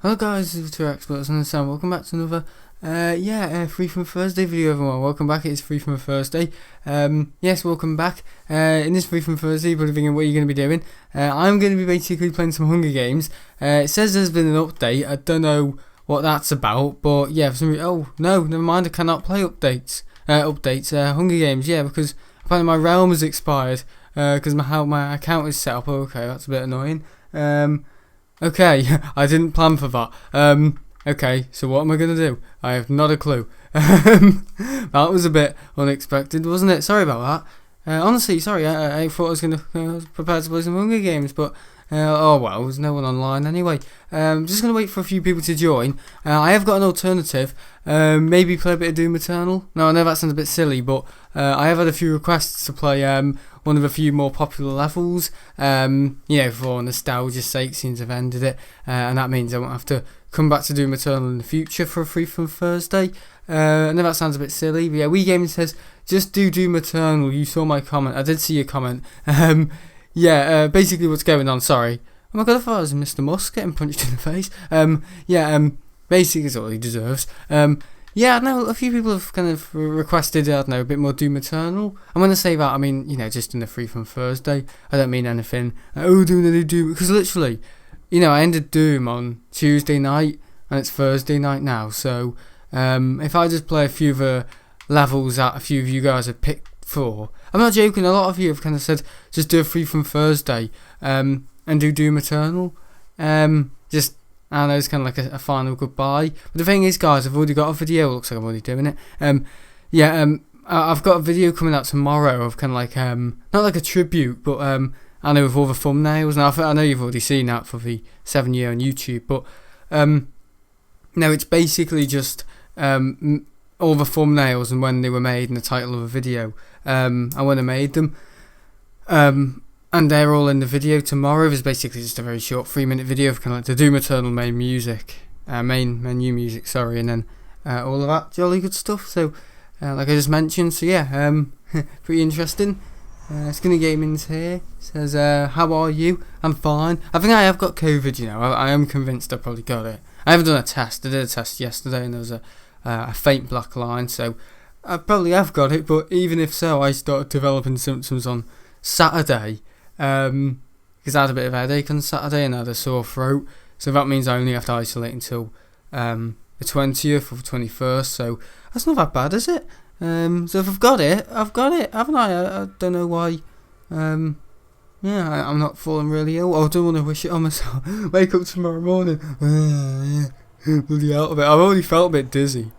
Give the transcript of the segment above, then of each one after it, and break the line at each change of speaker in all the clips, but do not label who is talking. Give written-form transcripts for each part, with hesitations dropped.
Hello guys, this is Two Experts and Sam. Welcome back to another Free from Thursday video, everyone. Welcome back. It's Free from Thursday. Yes, welcome back. In this Free from Thursday, you're probably thinking, what are you going to be doing? I'm going to be basically playing some Hunger Games. It says there's been an update. I don't know what that's about, but yeah, for some reason, oh no, never mind. I cannot play updates. Hunger Games, yeah, because apparently my realm has expired. Because how my account is set up. Okay, that's a bit annoying. Okay, I didn't plan for that. Okay, so what am I going to do? I have not a clue. That was a bit unexpected, wasn't it? Sorry about that. Honestly, sorry, I thought I was going to prepare to play some Hunger Games, but oh well, there's no one online anyway. Just going to wait for a few people to join. I have got an alternative. Maybe play a bit of Doom Eternal. No, I know that sounds a bit silly, but I have had a few requests to play one of a few more popular levels, for nostalgia's sake, since I've ended it, and that means I won't have to come back to Doom Eternal in the future for a Free from Thursday. I know that sounds a bit silly, but yeah, Wii Gaming says, just do Doom Eternal. You saw my comment. I did see your comment. Basically what's going on, sorry. Oh my god, I thought I was Mr. Musk getting punched in the face. Basically is all he deserves. I know a few people have kind of requested, a bit more Doom Eternal. And when I say that, I mean, just in the Free from Thursday. I don't mean anything, doing a new Doom, because literally, I ended Doom on Tuesday night, and it's Thursday night now, so, if I just play a few of the levels that a few of you guys have picked for, I'm not joking, a lot of you have kind of said, just do a Free from Thursday, and do Doom Eternal, I know it's kind of like a final goodbye. But the thing is, guys, I've already got a video. It looks like I'm already doing it. I've got a video coming out tomorrow of kind of like not like a tribute, but I know with all the thumbnails. Now I know you've already seen that for the 7-year on YouTube, but no, it's basically just all the thumbnails and when they were made and the title of a video, and when I made them. And they're all in the video tomorrow. There's basically just a very short 3-minute video of kind of like the Doom Eternal main menu music, and then all of that jolly good stuff. So, like I just mentioned, pretty interesting. Skinny Gaming's here. Says, how are you? I'm fine. I think I have got COVID, I am convinced I probably got it. I haven't done a test. I did a test yesterday and there was a faint black line, so I probably have got it, but even if so, I started developing symptoms on Saturday. Because I had a bit of a headache on Saturday and I had a sore throat, so that means I only have to isolate until the 20th or 21st, so that's not that bad, is it? So if I've got it, haven't I? I don't know why. I'm not feeling really ill. I don't want to wish it on myself. Wake up tomorrow morning, bloody out of it. I've already felt a bit dizzy.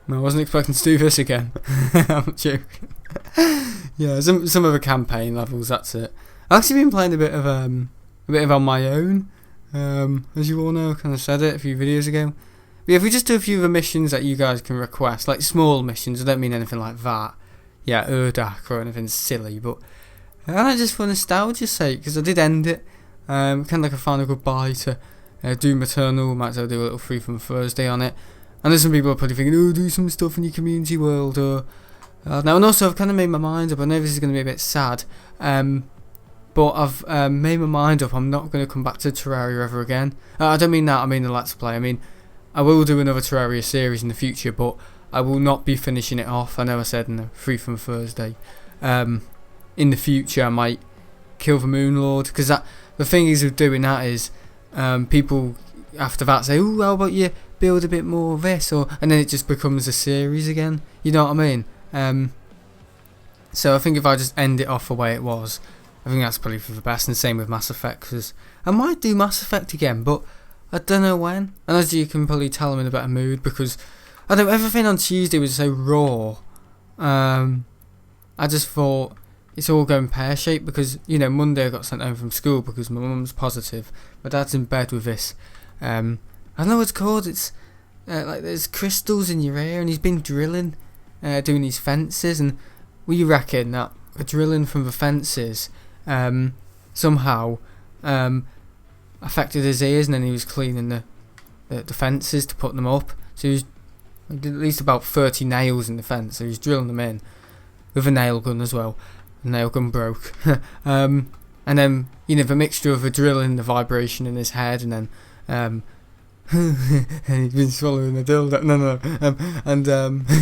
I wasn't expecting to do this again. I'm joking. Some of the campaign levels, that's it. I've actually been playing a bit of on my own, as you all know. I kind of said it a few videos ago. But if we just do a few of the missions that you guys can request, like small missions, I don't mean anything like that. Urdak or anything silly, but just for nostalgia's sake, because I did end it, kind of like a final goodbye to Doom Eternal. Might as well do a little Free from Thursday on it. And there's some people are probably thinking, do some stuff in your community world, or now, and also I've kind of made my mind up. I know this is going to be a bit sad, but I've made my mind up. I'm not going to come back to Terraria ever again. I don't mean that. I mean the Let's Play. I mean, I will do another Terraria series in the future, but I will not be finishing it off. I know I said in the Free from Thursday. In the future, I might kill the Moon Lord, because the thing is with doing that is people after that say, "Oh, how about you build a bit more of this?" and then it just becomes a series again. You know what I mean? So I think if I just end it off the way it was, I think that's probably for the best. And same with Mass Effect, because I might do Mass Effect again, but I don't know when. And as you can probably tell, I'm in a better mood because I don't know, everything on Tuesday was so raw. I just thought it's all going pear-shaped because, Monday I got sent home from school because my mum's positive. My dad's in bed with this. I don't know what it's called. It's like there's crystals in your ear, and he's been drilling, doing these fences, and we reckon that drilling from the fences somehow affected his ears, and then he was cleaning the fences to put them up. So he did at least about 30 nails in the fence, so he's drilling them in with a nail gun as well. The nail gun broke. And then, the mixture of the drilling, the vibration in his head, and then and he'd been swallowing a dildo. No.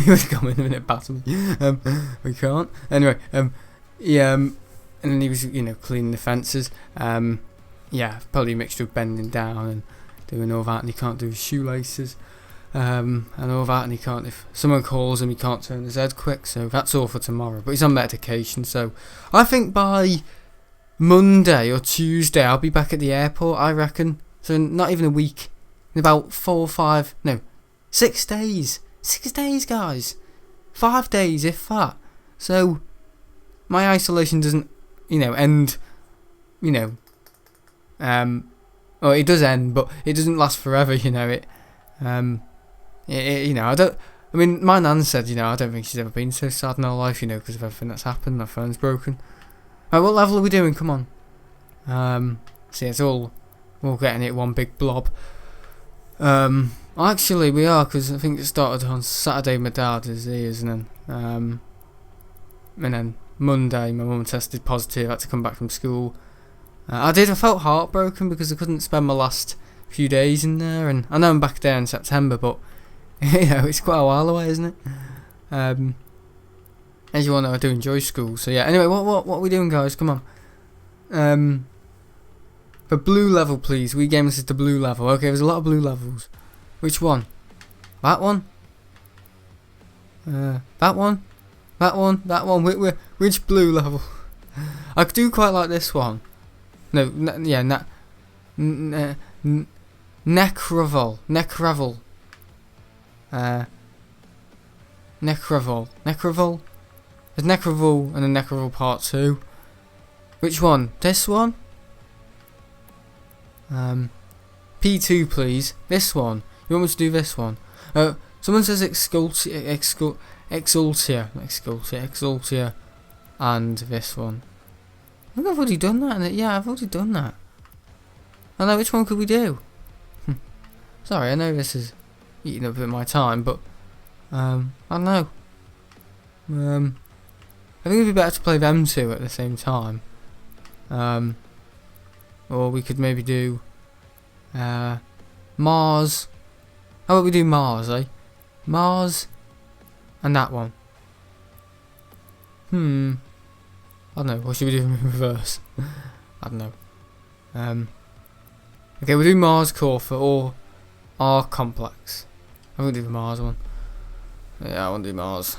He was coming in a minute, batter me. We can't. Anyway, and then he was, cleaning the fences. Probably a mixture of bending down and doing all that, and he can't do his shoelaces. And all that, and he can't, if someone calls him, he can't turn his head quick, so that's all for tomorrow. But he's on medication, so I think by Monday or Tuesday I'll be back at the airport, I reckon. So not even a week, in about 6 days. 6 days, guys. 5 days, if that. So my isolation doesn't, end, well, it does end, but it doesn't last forever, my nan said, I don't think she's ever been so sad in her life, because of everything that's happened. My phone's broken. Right, what level are we doing? Come on. See, it's all getting it one big blob. Actually, we are, because I think it started on Saturday. My dad is here, and then Monday, my mum tested positive. I had to come back from school. I felt heartbroken because I couldn't spend my last few days in there, and I know I'm back there in September, but it's quite a while away, isn't it? As you all know, I do enjoy school. So yeah. Anyway, what are we doing, guys? Come on. For blue level, please. We game this is the blue level. Okay, there's a lot of blue levels. Which one? That one? That one? That one? That one? Which blue level? I do quite like this one. No, Necravel. Necravel? There's Necravel and a Necravel Part 2. Which one? This one? P2, please. This one. You want me to do this one? Someone says Exultia, and this one. I think I've already done that. Yeah, I've already done that. I know, which one could we do? Sorry, I know this is eating up a bit of my time, but I don't know. I think it'd be better to play them two at the same time. Or we could maybe do Mars. How about we do Mars, eh? Mars and that one. I don't know, or should we do them in reverse? I don't know. Okay, we'll do Mars Corfa or R Complex. I won't do the Mars one. Yeah, I won't do Mars.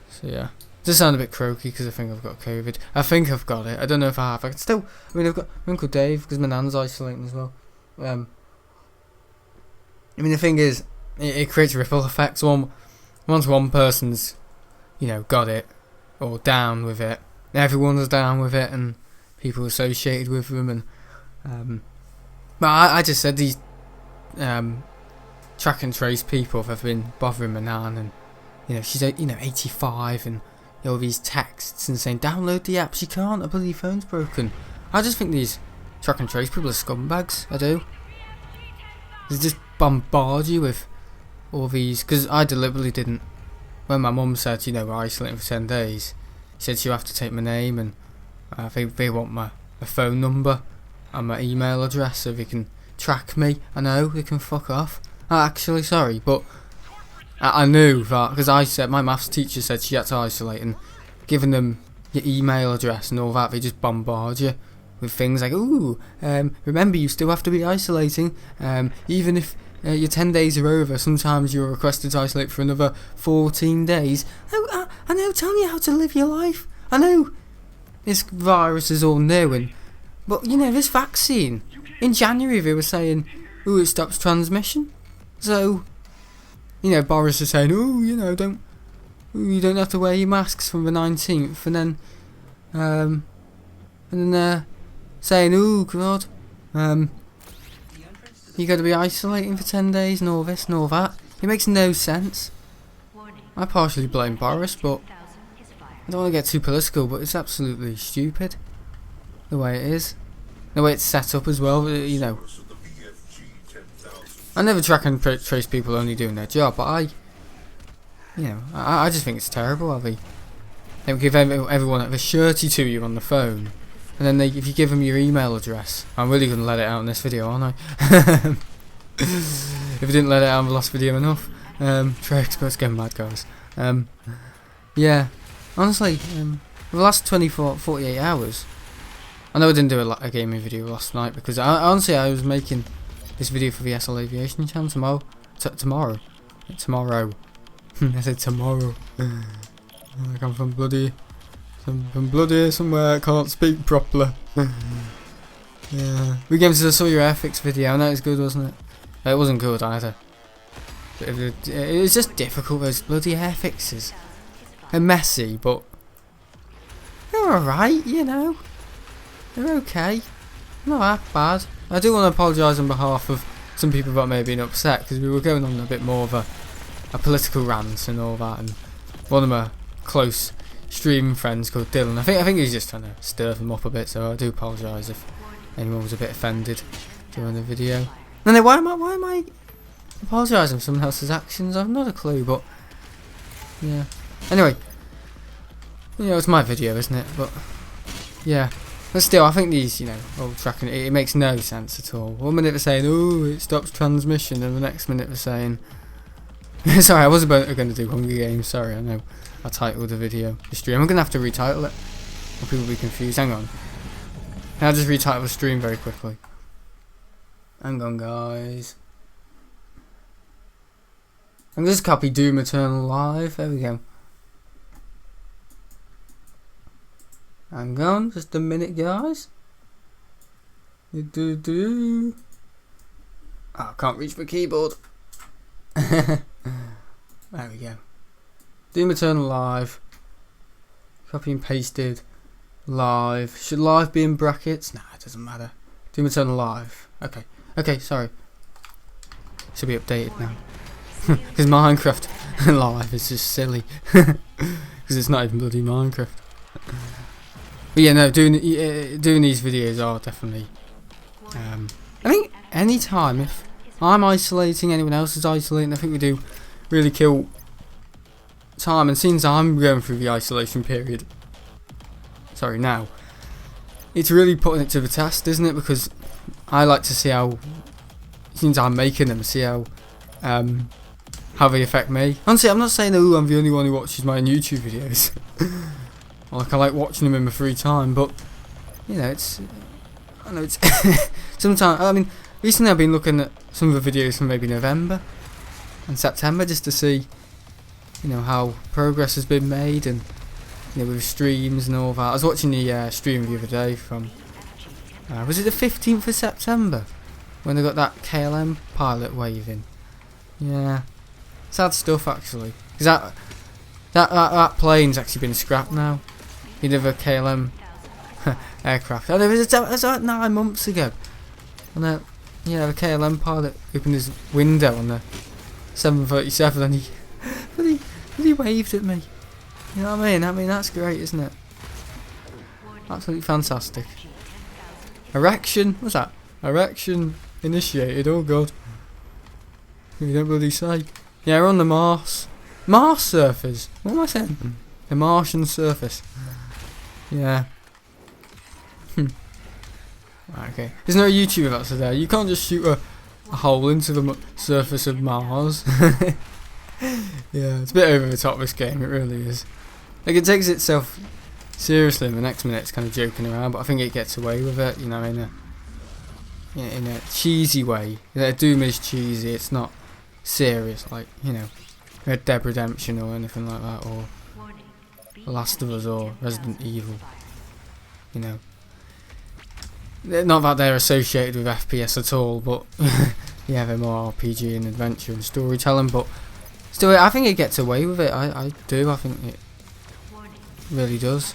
So yeah. It does sound a bit croaky because I think I've got COVID. I think I've got it. I don't know if I have. I've got my Uncle Dave because my nan's isolating as well. The thing is, it creates ripple effects. Once one person's, got it or down with it, everyone's down with it, and people associated with them. And but I just said these track and trace people have been bothering my nan, and she's 85, and all these texts and saying download the app. She can't. I believe phone's broken. I just think these track and trace people are scumbags. I do. They just bombard you with all these, because I deliberately didn't. When my mum said, we're isolating for 10 days, she said you have to take my name, and I think they want my phone number and my email address so they can track me. I know, they can fuck off. Actually, sorry, but I knew that because I said, my maths teacher said she had to isolate, and giving them your email address and all that, they just bombard you with things like, remember you still have to be isolating, even if your 10 days are over, sometimes you're requested to isolate for another 14 days. I know, telling you how to live your life. I know this virus is all new, but this vaccine, in January they were saying, it stops transmission. So, Boris is saying, you don't have to wear your masks from the 19th, and then saying, God, you got to be isolating for 10 days and all this and all that. It makes no sense. I partially blame Boris, but I don't want to get too political, but it's absolutely stupid the way it is, the way it's set up as well. I never track and trace people only doing their job, but I just think it's terrible how they give everyone a shirty to you on the phone, and then if you give them your email address, I'm really going to let it out in this video, aren't I? if I didn't let it out in the last video enough. Trey Expert's getting mad, guys. Yeah, honestly, the last 48 hours, I know I didn't do a gaming video last night because honestly I was making this video for the SL Aviation channel tomorrow. Tomorrow. I said tomorrow. Like I'm from bloody somewhere. I can't speak properly. Yeah, we came to the Saw Your Airfix video, and that was good, wasn't it? It wasn't good either. It was just difficult, those bloody airfixes. They're messy, but they're alright, you know. They're okay. Not that bad. I do want to apologise on behalf of some people that may have been upset, because we were going on a bit more of a political rant and all that, and one of my close stream friends called Dylan, I think he was just trying to stir them up a bit, so I do apologise if anyone was a bit offended during the video. And then why am I apologising for someone else's actions? I've not a clue, but yeah. Anyway, you know, it's my video, isn't it? But yeah, but still, I think these, you know, old tracking, it makes no sense at all. 1 minute they're saying, oh, it stops transmission, and the next minute they're saying, sorry, I wasn't going to do Hunger Games. Sorry, I know I titled the video the stream. I'm going to have to retitle it, or people will be confused. Hang on, I'll just retitle the stream very quickly. Hang on, guys. I'm just copy Doom Eternal Live. There we go. Hang on, just a minute, guys. Oh, I can't reach my keyboard. There we go. Doom Eternal Live. Copy and pasted. Live. Should live be in brackets? Nah, it doesn't matter. Doom Eternal Live. Okay. Okay, sorry. Should be updated now. Because Minecraft Live is just silly. Because it's not even bloody Minecraft. But yeah, no, doing these videos are definitely... I think any time, if I'm isolating, anyone else is isolating, I think we do really kill time. And since I'm going through the isolation period, sorry, now, it's really putting it to the test, isn't it? Because I like to see how, since I'm making them, see how they affect me. Honestly, I'm not saying, oh, I'm the only one who watches my own YouTube videos. Like, I like watching them in my free time, but, you know, I know it's, sometimes, I mean, recently I've been looking at some of the videos from maybe November and September, just to see, you know, how progress has been made, and, you know, with streams and all that. I was watching the stream the other day from, was it the 15th of September, when they got that KLM pilot waving? Yeah, sad stuff actually, because that plane's actually been scrapped now. You know, the KLM aircraft. Oh, it was like 9 months ago. And the KLM pilot opened his window on the 737 and he waved at me. You know what I mean? I mean, that's great, isn't it? Absolutely fantastic. Erection? What's that? Erection initiated. Oh god. You don't bloody say. Yeah, we're on the Mars surface. What am I saying? The Martian surface. Yeah. Right, okay. There's no YouTuber that's there. You can't just shoot a hole into the surface of Mars. Yeah, it's a bit over the top, this game. It really is. Like, it takes itself seriously, and the next minute it's kind of joking around, but I think it gets away with it, you know, in a cheesy way. You know, Doom is cheesy. It's not serious, like, you know, Red Dead Redemption or anything like that, or The Last of Us or Resident Evil. You know, not that they're associated with FPS at all, but yeah, they're more RPG and adventure and storytelling. But still, I think it gets away with it. I do. I think it really does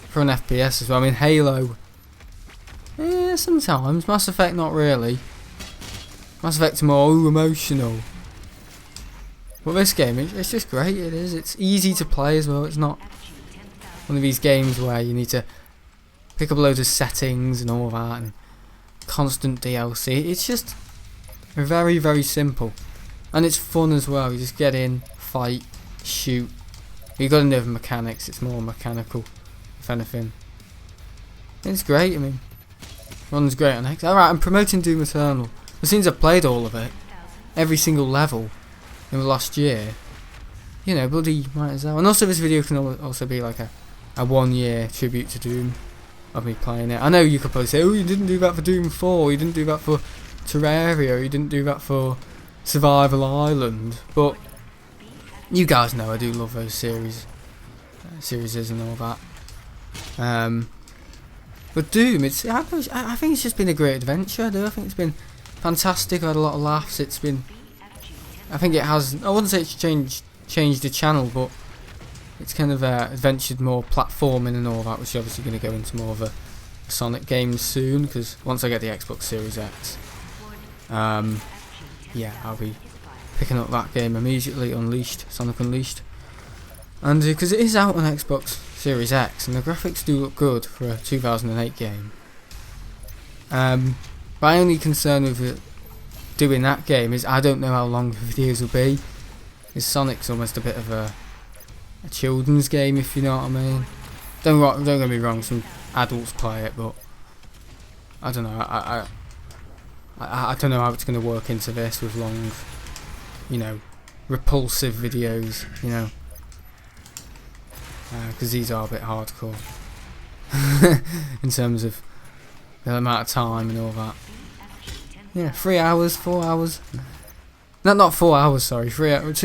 for an FPS as well. I mean, Halo. Yeah, sometimes. Mass Effect, not really. Mass Effect's more emotional. But this game, it's just great. It is. It's easy to play as well. It's not one of these games where you need to pick up loads of settings and all that and constant DLC. It's just very, very simple, and it's fun as well. You just get in, fight, shoot. You got to know the mechanics. It's more mechanical, if anything. It's great. I mean, runs great on X. Alright, I'm promoting Doom Eternal. As soon as I've played all of it, every single level in the last year, you know, bloody might as well. And also this video can also be like a 1 year tribute to Doom of me playing it. I know you could probably say, oh, you didn't do that for Doom 4, you didn't do that for Terraria, you didn't do that for Survival Island, but you guys know I do love those series and all that. But Doom, I think it's just been a great adventure. I think it's been fantastic. I had a lot of laughs. I think it has. I wouldn't say it's changed the channel, but it's kind of adventured more platforming and all that, which is obviously going to go into more of a Sonic game soon. Because once I get the Xbox Series X, yeah, I'll be picking up that game immediately. Sonic Unleashed, and because it is out on Xbox Series X, and the graphics do look good for a 2008 game. My only concern with it, doing that game is I don't know how long the videos will be. Because Sonic's almost a bit of a children's game, if you know what I mean. Don't get me wrong, some adults play it, but I don't know. I don't know how it's going to work into this with long, you know, repulsive videos, you know. Because these are a bit hardcore in terms of the amount of time and all that. Yeah, 3 hours, 4 hours. No, not 4 hours. Sorry, 3 hours.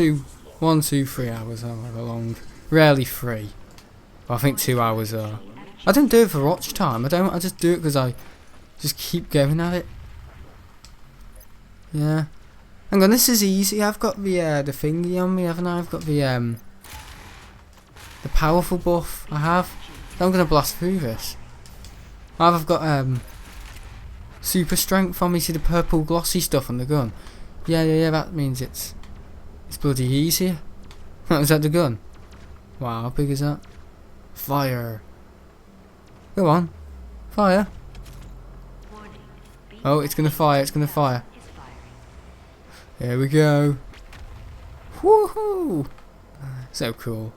1, 2, 3 hours. However long. Rarely 3. But I think 2 hours are. I don't do it for watch time. I just do it because I just keep going at it. Yeah. Hang on, this is easy. I've got the thingy on me, haven't I? I've got the powerful buff. I have. I'm gonna blast through this. I've got super strength on me. See the purple glossy stuff on the gun. Yeah. That means it's bloody easier. Is that the gun? Wow, how big is that? Fire. Go on, fire. Oh, it's gonna fire. It's gonna fire. Here we go. Woohoo! So cool.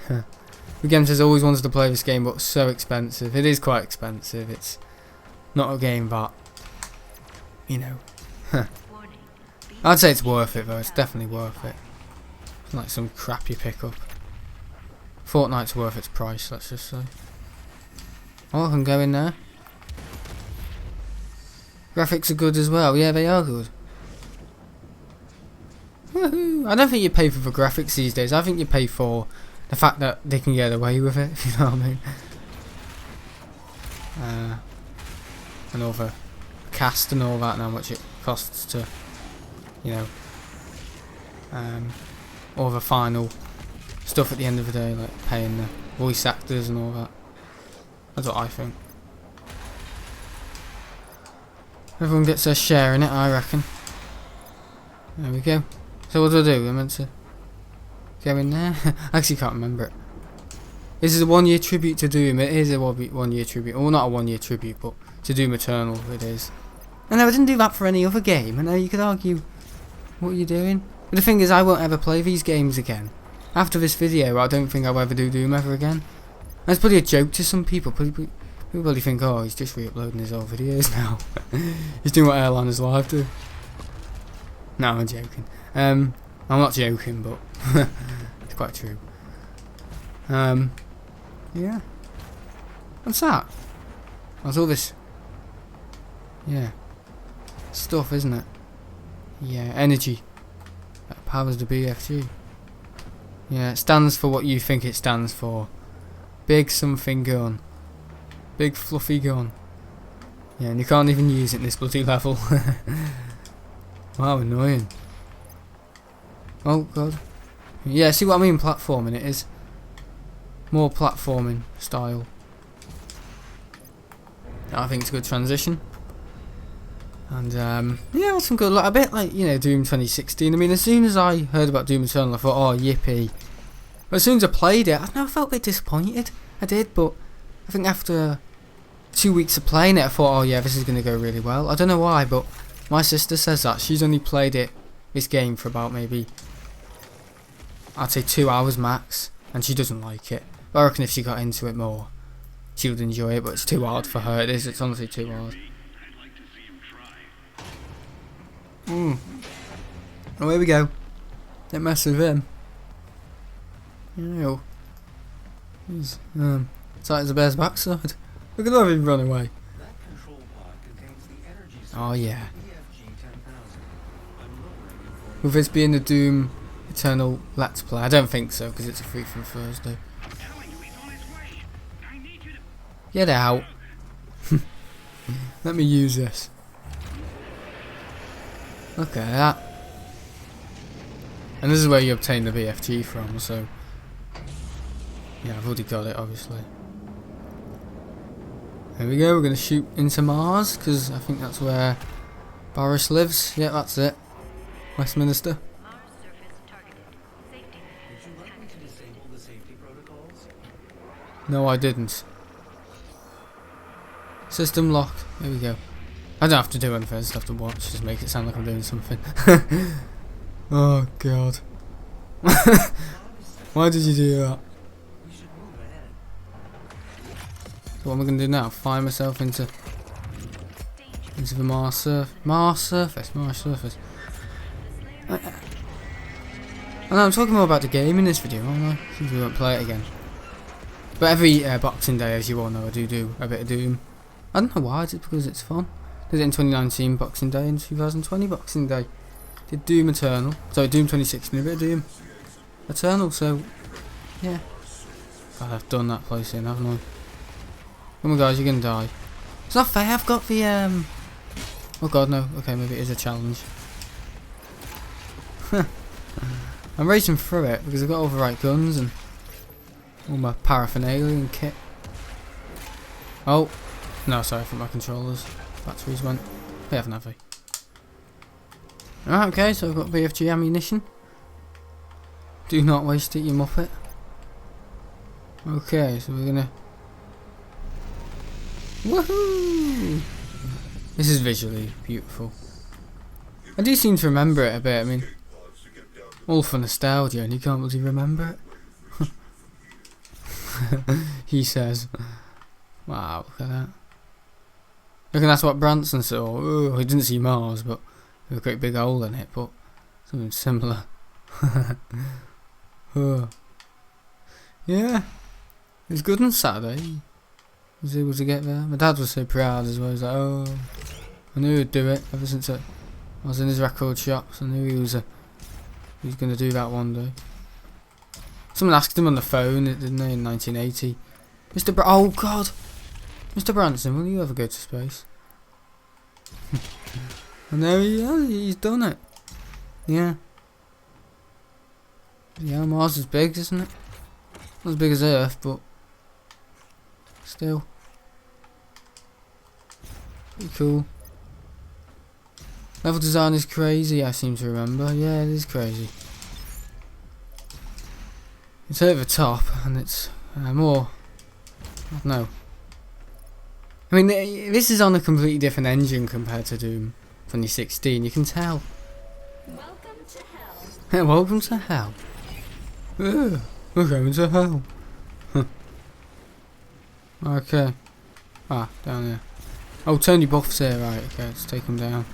The game says always wanted to play this game, but so expensive. It is quite expensive. It's not a game that, you know. I'd say it's worth it though. It's definitely worth it. It's like some crap you pick up. Fortnite's worth its price, let's just say. Oh, I can go in there. Graphics are good as well. Yeah, they are good. Woohoo! I don't think you pay for the graphics these days. I think you pay for the fact that they can get away with it, if you know what I mean. And all the cast and all that, and how much it costs to, you know, all the final stuff at the end of the day, like paying the voice actors and all that. That's what I think. Everyone gets their share in it, I reckon. There we go. So what do I do? We're meant to go in there? I actually can't remember it. This is a 1 year tribute to Doom. It is a 1 year tribute. Well, not a 1 year tribute, but to Doom Eternal it is. And I didn't do that for any other game. I know you could argue, what are you doing? But the thing is, I won't ever play these games again. After this video, I don't think I'll ever do Doom ever again. And it's probably a joke to some people. People probably think, oh, he's just re-uploading his old videos now. He's doing what Airliners Live do. No, I'm joking. I'm not joking, but it's quite true. Yeah. What's that? That's all this. Yeah. Stuff, isn't it? Yeah, energy. That powers the BFG. Yeah, it stands for what you think it stands for. Big something gun. Big fluffy gun. Yeah, and you can't even use it in this bloody level. Wow, annoying. Oh god. Yeah, see what I mean? Platforming it is. More platforming style. I think it's a good transition. And yeah, some good. Like, a bit like, you know, Doom 2016. I mean, as soon as I heard about Doom Eternal, I thought, oh, yippee. But as soon as I played it, I don't know, I felt a bit disappointed. I did, but I think after 2 weeks of playing it, I thought, oh yeah, this is going to go really well. I don't know why, but my sister says that. She's only played this game for about maybe, I'd say 2 hours max, and she doesn't like it. But I reckon if she got into it more, she would enjoy it, but it's too hard for her. It's honestly too hard. Oh, here we go. Don't mess with him. Ew. He's, it's like the bear's backside. Look at how he run away. Oh yeah. Will this be in the Doom Eternal Let's Play? I don't think so, because it's a free from Thursday. Get out. Let me use this. Look at that. And this is where you obtain the BFG from, so... yeah, I've already got it, obviously. There we go, we're going to shoot into Mars, because I think that's where Boris lives. Yeah, that's it. Westminster. No, I didn't. System locked. There we go. I don't have to do anything, I just have to watch, just make it sound like I'm doing something. Oh god. Why did you do that? So what am I going to do now? Fire myself into the Mars surface. I know, I'm talking more about the game in this video, aren't I? Since we won't play it again. But every Boxing Day, as you all know, I do a bit of Doom. I don't know why, it's because it's fun. Did it in 2019 Boxing Day and 2020 Boxing Day. Did Doom Eternal. Sorry, Doom 2016, a bit of Doom Eternal, so yeah. God, I've done that place in, haven't I? Oh my god, you're gonna die. It's not fair, I've got the oh god, no. Okay, maybe it is a challenge. I'm racing through it because I've got all the right guns and all my paraphernalia and kit. Oh, no, sorry, I think my controllers batteries went. They haven't, have they? Alright, okay, so I've got BFG ammunition. Do not waste it, you muppet. Okay, so we're gonna... woohoo! This is visually beautiful. I do seem to remember it a bit, I mean... all for nostalgia, and you can't really remember it. He says. Wow, look at that. I reckon that's what Branson saw. Oh, he didn't see Mars, but with a great big hole in it, but something similar. Oh. Yeah, it was good on Saturday. I was able to get there. My dad was so proud as well. He was like, oh, I knew he'd do it ever since I was in his record shops. I knew he was going to do that one day. Someone asked him on the phone, didn't they, in 1980. Oh god! Mr. Branson, will you ever go to space? And there he is, he's done it. Yeah. Yeah, Mars is big, isn't it? Not as big as Earth, but still. Pretty cool. Level design is crazy, I seem to remember. Yeah, it is crazy. It's over the top, and it's more... I don't know. I mean, this is on a completely different engine compared to Doom 2016, you can tell.
Welcome to hell.
Welcome to hell. Ugh, we're going to hell. Okay. Ah, down here. Oh, Tony Buff's here, right, okay, let's take him down.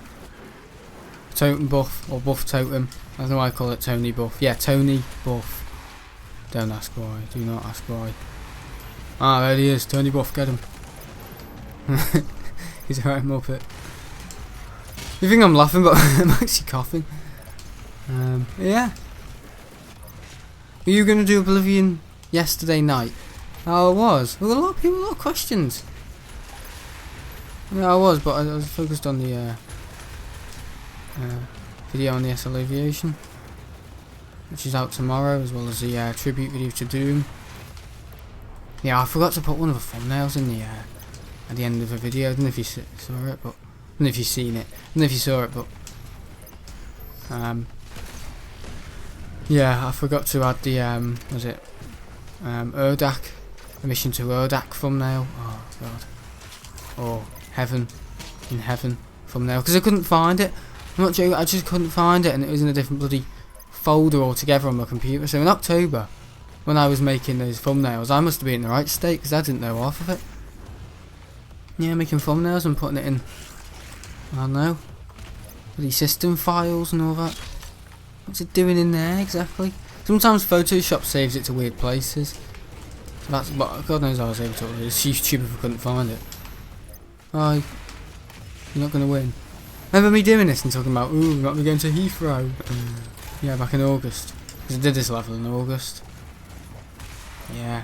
Totem Buff, or Buff Totem. I don't know why I call it Tony Buff. Yeah, Tony Buff. Don't ask why, do not ask why. Ah, there he is, Tony Buff, get him. He's a right muppet. You think I'm laughing, but I'm actually coughing. Yeah. Were you going to do Oblivion yesterday night? Oh, I was. Well, a lot of people, a lot of questions. Yeah, I was, but I was focused on the video on the SL Aviation, which is out tomorrow, as well as the tribute video to Doom. Yeah, I forgot to put one of the thumbnails in the at the end of the video. I don't know if you saw it, but I don't know if you've seen it. I don't know if you saw it, but yeah, I forgot to add the was it Urdak, a mission to Urdak thumbnail. Oh god. Oh, heaven in heaven thumbnail, because I couldn't find it. I'm not joking, I just couldn't find it, and it was in a different bloody folder altogether on my computer. So in October, when I was making those thumbnails, I must have been in the right state, because I didn't know half of it. Yeah, making thumbnails and putting it in, I don't know, bloody system files and all that. What's it doing in there exactly? Sometimes Photoshop saves it to weird places. That's what God knows I was able to. It's stupid if I couldn't find it. You're not gonna win. Remember me doing this and talking about, ooh, we're not going to Heathrow. Yeah, back in August. Because I did this level in August. Yeah.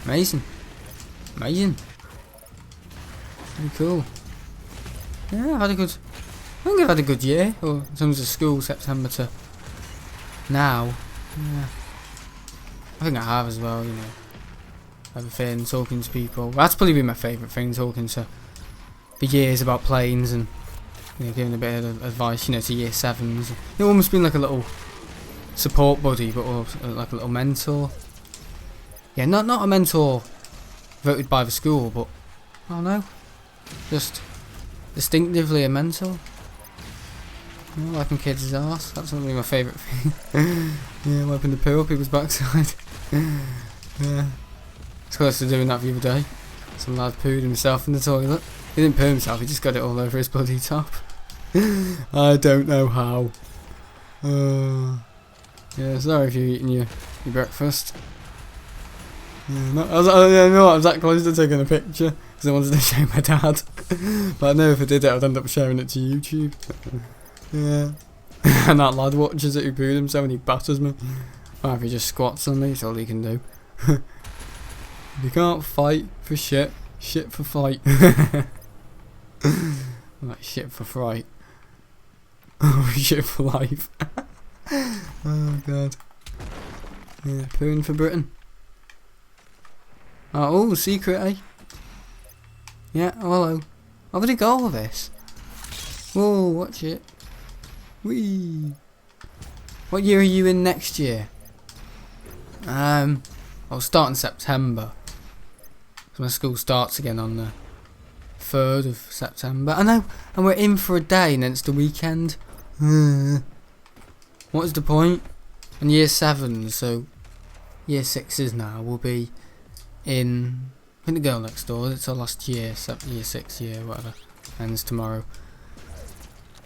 Amazing. Amazing. Pretty cool. Yeah, I think I've had a good year, or in terms of school, September to now. Yeah. I think I have as well, you know. Everything, talking to people. That's probably been my favourite thing, talking to for years about planes and, you know, giving a bit of advice, you know, to year 7s. It almost been like a little support buddy, but also like a little mentor. Yeah, not a mentor voted by the school, but I don't know, just distinctively a mentor. You know, wiping kids' arse. That's probably my favourite thing. Yeah, wiping the poo up people's backside. Yeah. It's close to doing that the other day. Some lad pooed himself in the toilet. He didn't poo himself, he just got it all over his bloody top. I don't know how. Yeah, sorry if you're eating your breakfast. Yeah, I was that close to taking a picture because I wanted to show my dad. But I know if I did it, I'd end up sharing it to YouTube. Yeah. And that lad watches it who pooed himself and he batters me. Or if he just squats on me, it's all he can do. You can't fight for shit, shit for fight. Like shit for fright. Oh, shit for life. Oh god. Yeah, pooing for Britain. Oh, secret, eh? Yeah, oh, hello. How did it go all of this? Whoa, watch it. Whee! What year are you in next year? I'll start in September. So my school starts again on the 3rd of September. I know, and we're in for a day and then it's the weekend. What is the point? And year 7, so year 6s now will be in, I think the girl next door, it's our last year, year 6 year, whatever, ends tomorrow.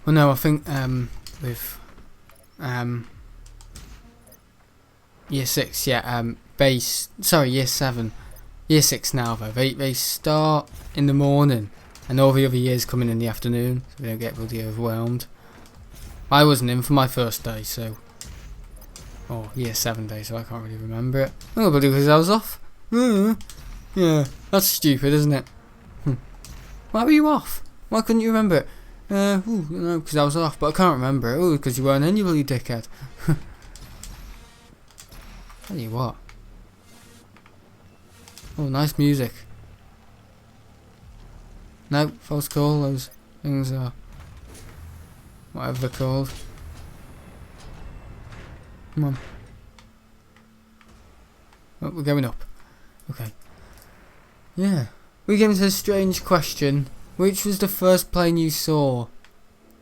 Well no, I think with year 6, yeah, year 7, year 6 now though, they start in the morning and all the other years come in the afternoon, so we don't get bloody overwhelmed. I wasn't in for my first day, so, or year 7 day, so I can't really remember it. Oh, but because I was off. Yeah, that's stupid, isn't it? Why were you off? Why couldn't you remember it? No, because I was off, but I can't remember it. Oh, because you weren't in, you bloody dickhead. Tell you what. Oh, nice music. No, false call, those things are whatever they're called. Come on. Oh, we're going up. Okay. Yeah. We came to a strange question. Which was the first plane you saw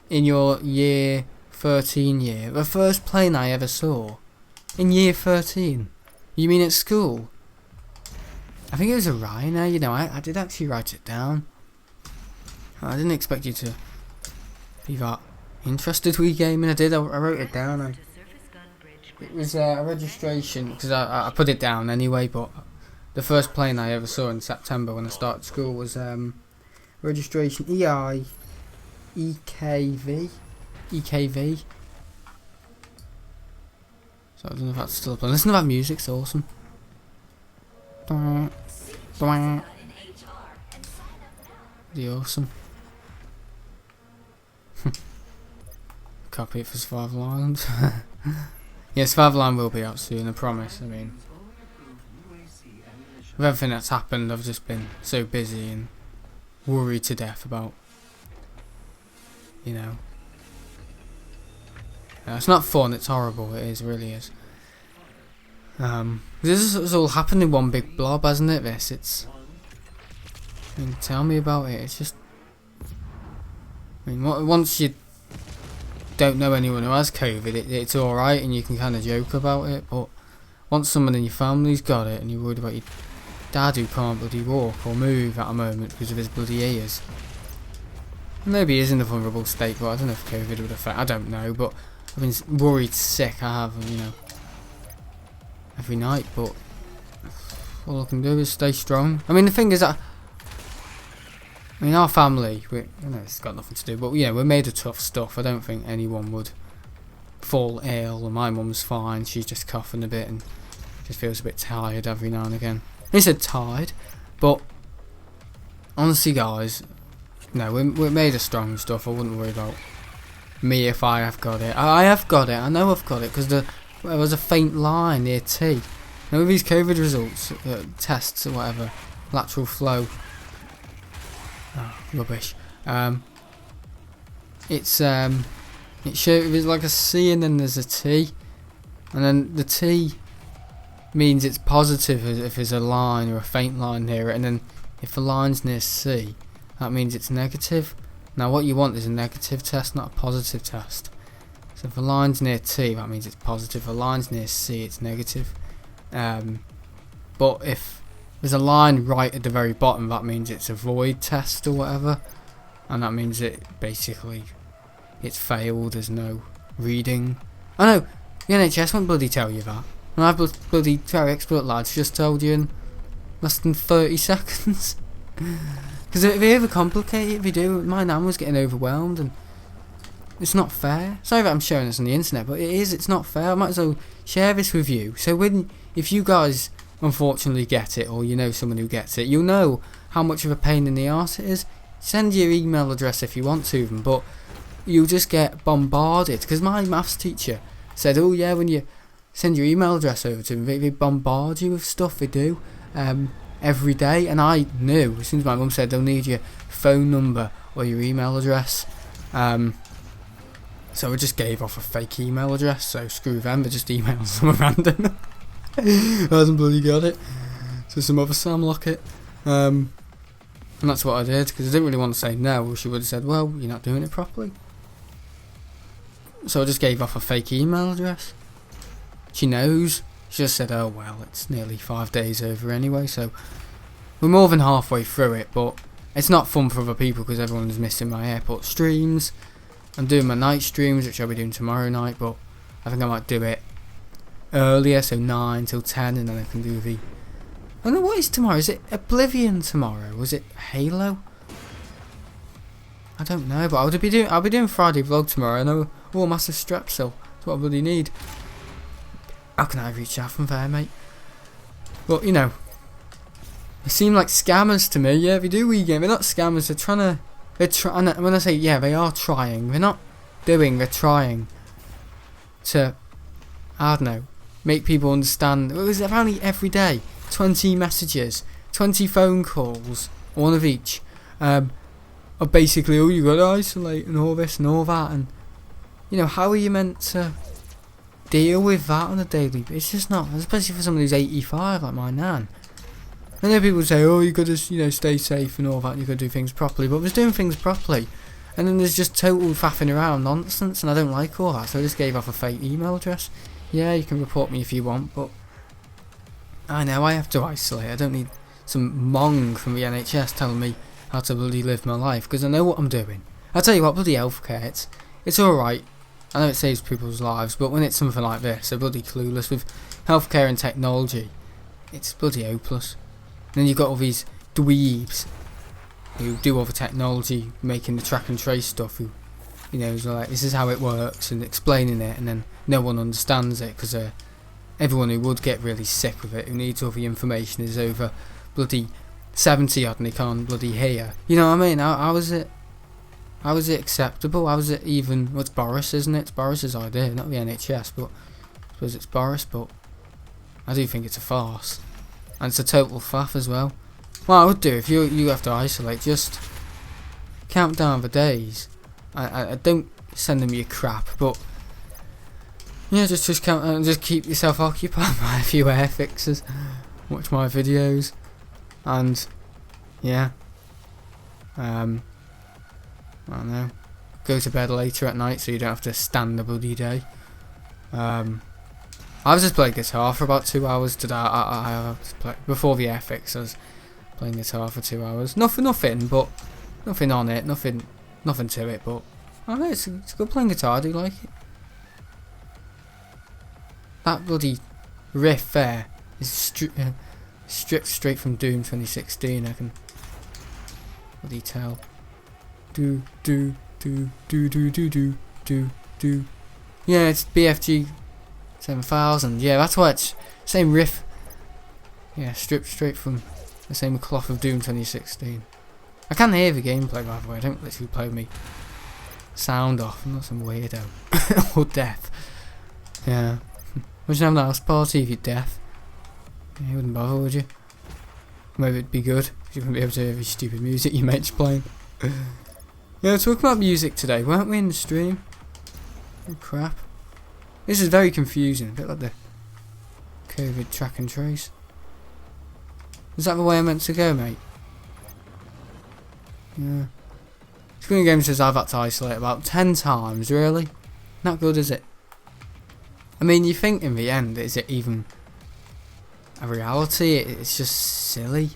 in your year 13 year? The first plane I ever saw? In year 13? You mean at school? I think it was a Ryanair, you know, I did actually write it down. I didn't expect you to be that interested with gaming. I wrote it down. It was a registration, because I put it down anyway, but the first plane I ever saw in September when I started school was registration EKV. So I don't know if that's still up. Listen to that music, it's awesome. Pretty awesome. Copy it for Survival Island. Yeah, Survival Island will be out soon, I promise. I mean, with everything that's happened, I've just been so busy and worried to death about, you know. It's not fun, it's horrible, it really is. This has all happened in one big blob, hasn't it, this? I mean, tell me about it, it's just, I mean, once you don't know anyone who has COVID, it's alright and you can kind of joke about it, but once someone in your family's got it and you're worried about your dad who can't bloody walk or move at a moment because of his bloody ears. Maybe he is in a vulnerable state, but I don't know if COVID would affect, I don't know, but I've been worried sick, I have, you know, every night, but all I can do is stay strong. I mean, the thing is that, I mean, our family, you know, it's got nothing to do, but, you know, we're made of tough stuff. I don't think anyone would fall ill, and my mum's fine, she's just coughing a bit and just feels a bit tired every now and again. He said tired, but honestly, guys, no, we're made of strong stuff. I wouldn't worry about me if I have got it. I have got it. I know I've got it because there was a faint line near T. Now with these COVID results, tests or whatever, lateral flow, rubbish. It shows there's like a C and then there's a T, and then the T means it's positive if there's a line or a faint line near it, and then if the line's near C, that means it's negative. Now what you want is a negative test, not a positive test. So if the line's near T, that means it's positive. If the line's near C, it's negative. But if there's a line right at the very bottom, that means it's a void test or whatever, and that means it basically it's failed. There's no reading. I know the NHS won't bloody tell you that. And I've bloody Terraria expert lads just told you in less than 30 seconds. Because if they overcomplicate it, if you do, my nan was getting overwhelmed, and it's not fair. Sorry that I'm showing this on the internet, but it's not fair. I might as well share this with you. So if you guys unfortunately get it, or you know someone who gets it, you'll know how much of a pain in the arse it is. Send your email address if you want to them, but you'll just get bombarded. Because my maths teacher said, oh yeah, when you send your email address over to them, they bombard you with stuff. They do. Every day, and I knew as soon as my mum said they'll need your phone number or your email address, so I just gave off a fake email address. So screw them, they just emailed someone random. I hasn't bloody got it, so some other Sam Lockett, and that's what I did because I didn't really want to say no. She would have said, well, you're not doing it properly. So I just gave off a fake email address. She knows. She just said, oh well, it's nearly 5 days over anyway, so we're more than halfway through it, but it's not fun for other people because everyone's missing my airport streams. I'm doing my night streams, which I'll be doing tomorrow night, but I think I might do it earlier, so 9 till 10, and then I can do the... I don't know, what is tomorrow? Is it Oblivion tomorrow? Was it Halo? I don't know, but I'll be doing Friday vlog tomorrow. I know, oh, massive strepsil. That's what I bloody need. How can I reach out from there, mate? But, you know, they seem like scammers to me. Yeah, they do e-game. They're not scammers. They're trying. When I say, yeah, they are trying. They're not doing, they're trying to, I don't know, make people understand. It was apparently every day, 20 messages, 20 phone calls, one of each, of basically, oh, you got to isolate and all this and all that. And, you know, how are you meant to deal with that on a daily basis? It's just not, especially for someone who's 85 like my nan. I know people say, oh, you got to, you know, stay safe and all that, you got to do things properly, but I was doing things properly, and then there's just total faffing around nonsense, and I don't like all that, so I just gave off a fake email address. Yeah, you can report me if you want, but I know I have to isolate. I don't need some mong from the NHS telling me how to bloody live my life, because I know what I'm doing. I'll tell you what, bloody healthcare, it's alright. I know it saves people's lives, but when it's something like this, they're bloody clueless with healthcare and technology. It's bloody hopeless. And then you've got all these dweebs who do all the technology, making the track and trace stuff, who, you know, is like, this is how it works, and explaining it, and then no one understands it, because everyone who would get really sick with it, who needs all the information, is over bloody 70 odd and they can't bloody hear. You know what I mean? How is it? How is it acceptable? How is it even... Well, it's Boris, isn't it? It's Boris's idea, not the NHS, but I suppose it's Boris, but I do think it's a farce. And it's a total faff as well. What I would do, if you have to isolate, just count down the days. I don't send them your crap, but yeah, just count and just keep yourself occupied by a few air fixes. Watch my videos, and yeah, I don't know, go to bed later at night so you don't have to stand the bloody day. I was just playing guitar for about 2 hours today. I before the airfix, I was playing guitar for 2 hours. Nothing on it, nothing to it, but I don't know, it's good playing guitar, I do like it. that bloody riff there is stripped straight from Doom 2016. I can bloody tell. Do do do do do do do do do. Yeah, it's BFG 7000. Yeah, that's why it's same riff. Yeah, stripped straight from the same cloth of Doom 2016. I can hear the gameplay, by the way. I don't literally play with me sound off. I'm not some weirdo. Or deaf. Yeah. Would you have a house party if you're deaf? Yeah, you wouldn't bother, would you? Maybe it'd be good. You wouldn't be able to hear the stupid music your mate's playing. Yeah, talk about music today. Weren't we in the stream? Oh crap. This is very confusing. A bit like the COVID track and trace. Is that the way I meant to go, mate? Yeah. Screen Game says I've had to isolate about 10 times, really? Not good, is it? I mean, you think in the end, is it even a reality? It's just silly.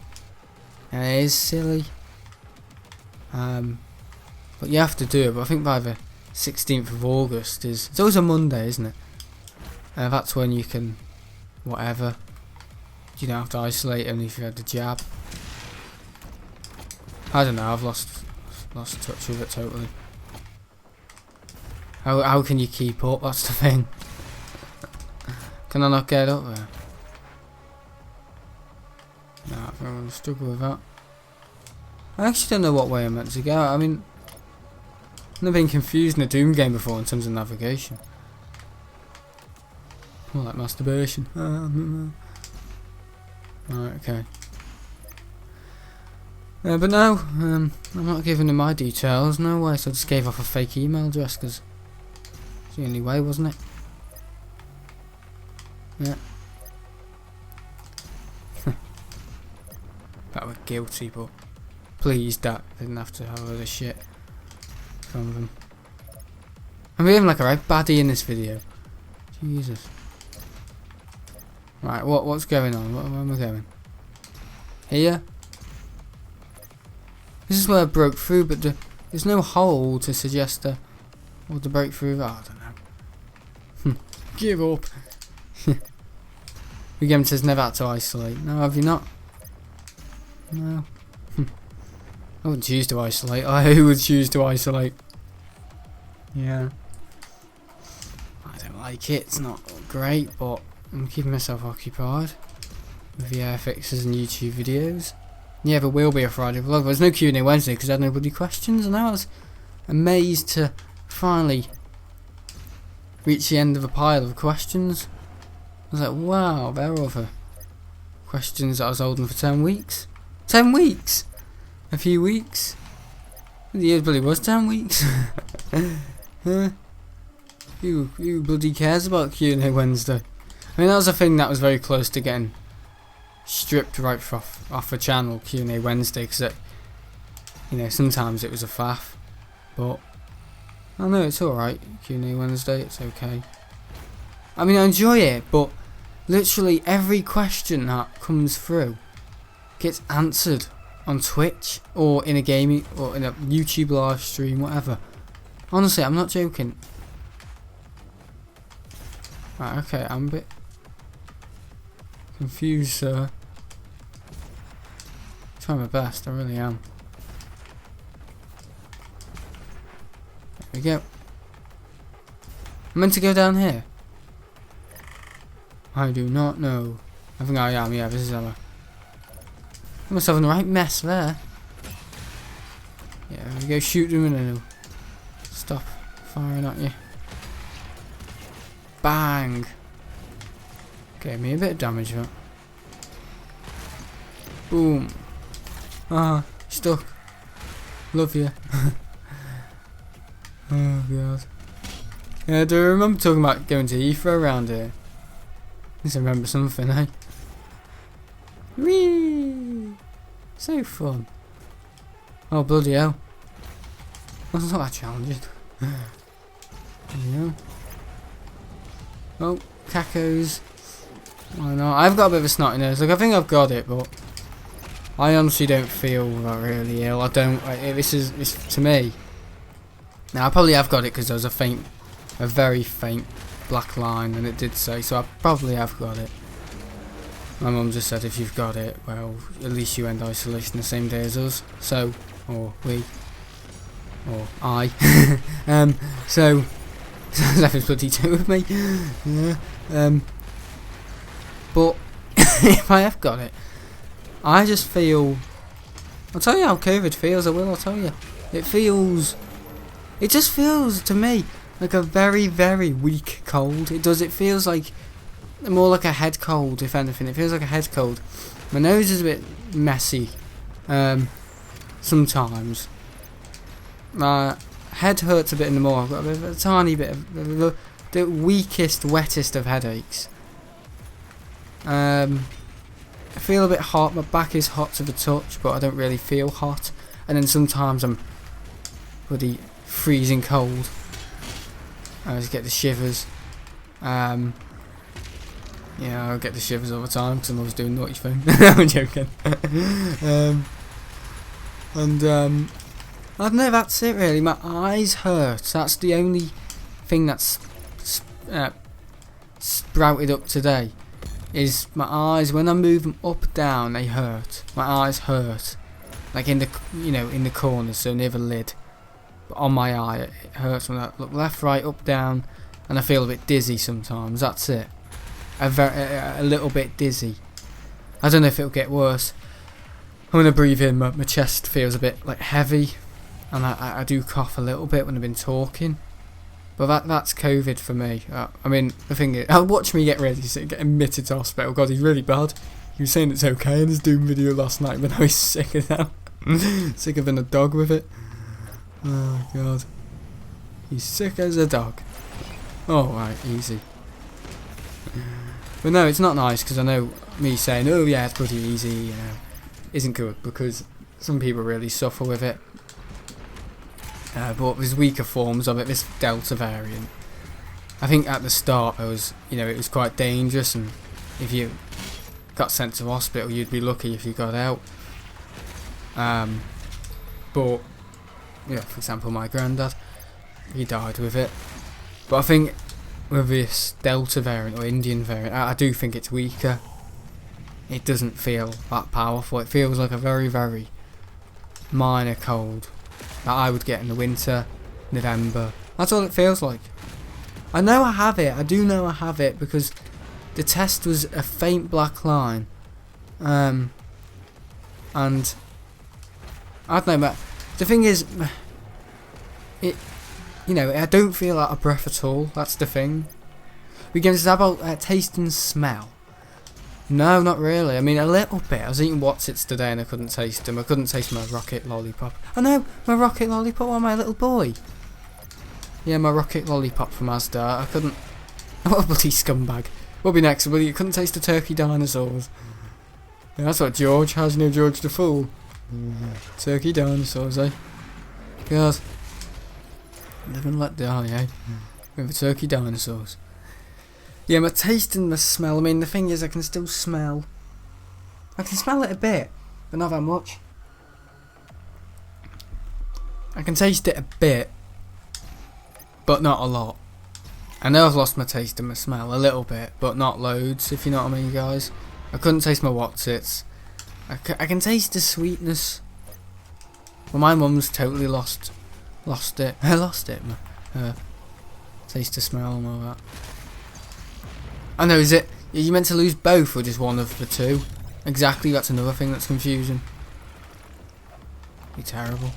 And it is silly. But you have to do it, but I think by the 16th of August it's always a Monday, isn't it? That's when you can, whatever. You don't have to isolate only if you had the jab. I don't know, I've lost touch with it totally. How can you keep up? That's the thing. Can I not get up there? Nah, I think I'm gonna struggle with that. I actually don't know what way I'm meant to go. I mean, I've never been confused in a Doom game before in terms of navigation. More like masturbation. Alright, okay. But no, I'm not giving him my details, no way, so I just gave off a fake email address because it's the only way, wasn't it? Yeah. That were guilty, but pleased that I didn't have to have all this shit from them. I'm behaving like a right baddie in this video. Jesus. Right, what's going on? Where am I going? Here? This is where I broke through, but there's no hole to suggest what to break through. Oh, I don't know. Give up. The game says never had to isolate. No, have you not? No. I wouldn't choose to isolate. I would choose to isolate. Yeah. I don't like it. It's not great, but I'm keeping myself occupied with VR fixes and YouTube videos. Yeah, there will be a Friday vlog. There's no Q&A Wednesday because I had nobody questions, and I was amazed to finally reach the end of a pile of questions. I was like, wow, there are other questions that I was holding for 10 weeks. 10 weeks! A few weeks? The year bloody was 10 weeks. Who bloody cares about Q&A Wednesday? I mean, that was a thing that was very close to getting stripped right off the channel, Q&A Wednesday, because you know, sometimes it was a faff, but I know it's alright, Q&A Wednesday, it's okay. I mean, I enjoy it, but literally every question that comes through gets answered on Twitch, or in a gaming, or in a YouTube live stream, whatever. Honestly, I'm not joking. Right, okay, I'm a bit confused, sir. Trying my best, I really am. There we go. I'm meant to go down here. I do not know. I think I am, yeah, this is Emma. I must have a right mess there. Yeah, there we go, shoot them and then it'll stop firing at you. Bang! Gave me a bit of damage, that. Boom. Ah, stuck. Love you. Oh god. Yeah, do I remember talking about going to Heathrow around here? At least I remember something, eh? Whee! So fun. Oh bloody hell. That's not that challenging. Yeah. Oh, cacos. Why not? I've got a bit of a snotty nose. Like, I think I've got it, but I honestly don't feel really ill. I don't. This is to me. Now I probably have got it because there was a very faint black line, and it did say, so I probably have got it. My mum just said if you've got it, well, at least you end isolation the same day as us. So, or we, or I. So nothing's bloody to do with me. Yeah. But if I have got it, I just feel. I'll tell you how COVID feels. I'll tell you. It just feels to me like a very, very weak cold. It does. It feels like more like a head cold, if anything. It feels like a head cold. My nose is a bit messy. Sometimes. My head hurts a bit in the morning. I've got a tiny bit of the weakest, wettest of headaches. I feel a bit hot. My back is hot to the touch, but I don't really feel hot. And then sometimes I'm bloody freezing cold. I just get the shivers. Yeah, I get the shivers all the time because I'm always doing naughty things. I'm joking. I don't know, that's it really. My eyes hurt. That's the only thing that's sprouted up today. Is my eyes, when I move them up, down, they hurt. My eyes hurt. Like in the, in the corners, so near the lid. But on my eye, it hurts when I look left, right, up, down, and I feel a bit dizzy sometimes. That's it. A little bit dizzy. I don't know if it'll get worse. When I breathe in, my chest feels a bit like heavy, and I do cough a little bit when I've been talking. But that's COVID for me. I mean, the thing is, watch me get ready to get admitted to hospital. God, he's really bad. He was saying it's okay in his Doom video last night, but now he's sick as hell. Sicker than a dog with it. Oh, God. He's sick as a dog. Oh, right, easy. But no, it's not nice, because I know me saying, oh yeah, it's pretty easy, isn't good, because some people really suffer with it. But there's weaker forms of it, this Delta variant. I think at the start it was quite dangerous, and if you got sent to hospital you'd be lucky if you got out. But, for example, my granddad, he died with it. But I think with this Delta variant or Indian variant, I do think it's weaker. It doesn't feel that powerful. It feels like a very, very minor cold that I would get in the winter, November. That's all it feels like. I know I have it. I do know I have it because the test was a faint black line. And I don't know, but the thing is, I don't feel out of breath at all. That's the thing. We can just have about taste and smell. No, not really. I mean, a little bit. I was eating Whatsits today and I couldn't taste them. I couldn't taste my rocket lollipop. I know, my rocket lollipop on my little boy. Yeah, my rocket lollipop from Asda. I couldn't. What a bloody scumbag. What'll be next? Well, you couldn't taste the turkey dinosaurs. Yeah, that's what George has. George the Fool. Turkey dinosaurs, eh? God. Live and let die, eh? With the turkey dinosaurs. Yeah, my taste and my smell. I mean, the thing is, I can still smell. I can smell it a bit, but not that much. I can taste it a bit, but not a lot. I know I've lost my taste and my smell a little bit, but not loads, if you know what I mean, guys. I couldn't taste my Whatsits. I can taste the sweetness. Well, my mum's totally lost it. I lost it. Taste the smell and all that. I know, are you meant to lose both or just one of the two? Exactly, that's another thing that's confusing. You're terrible.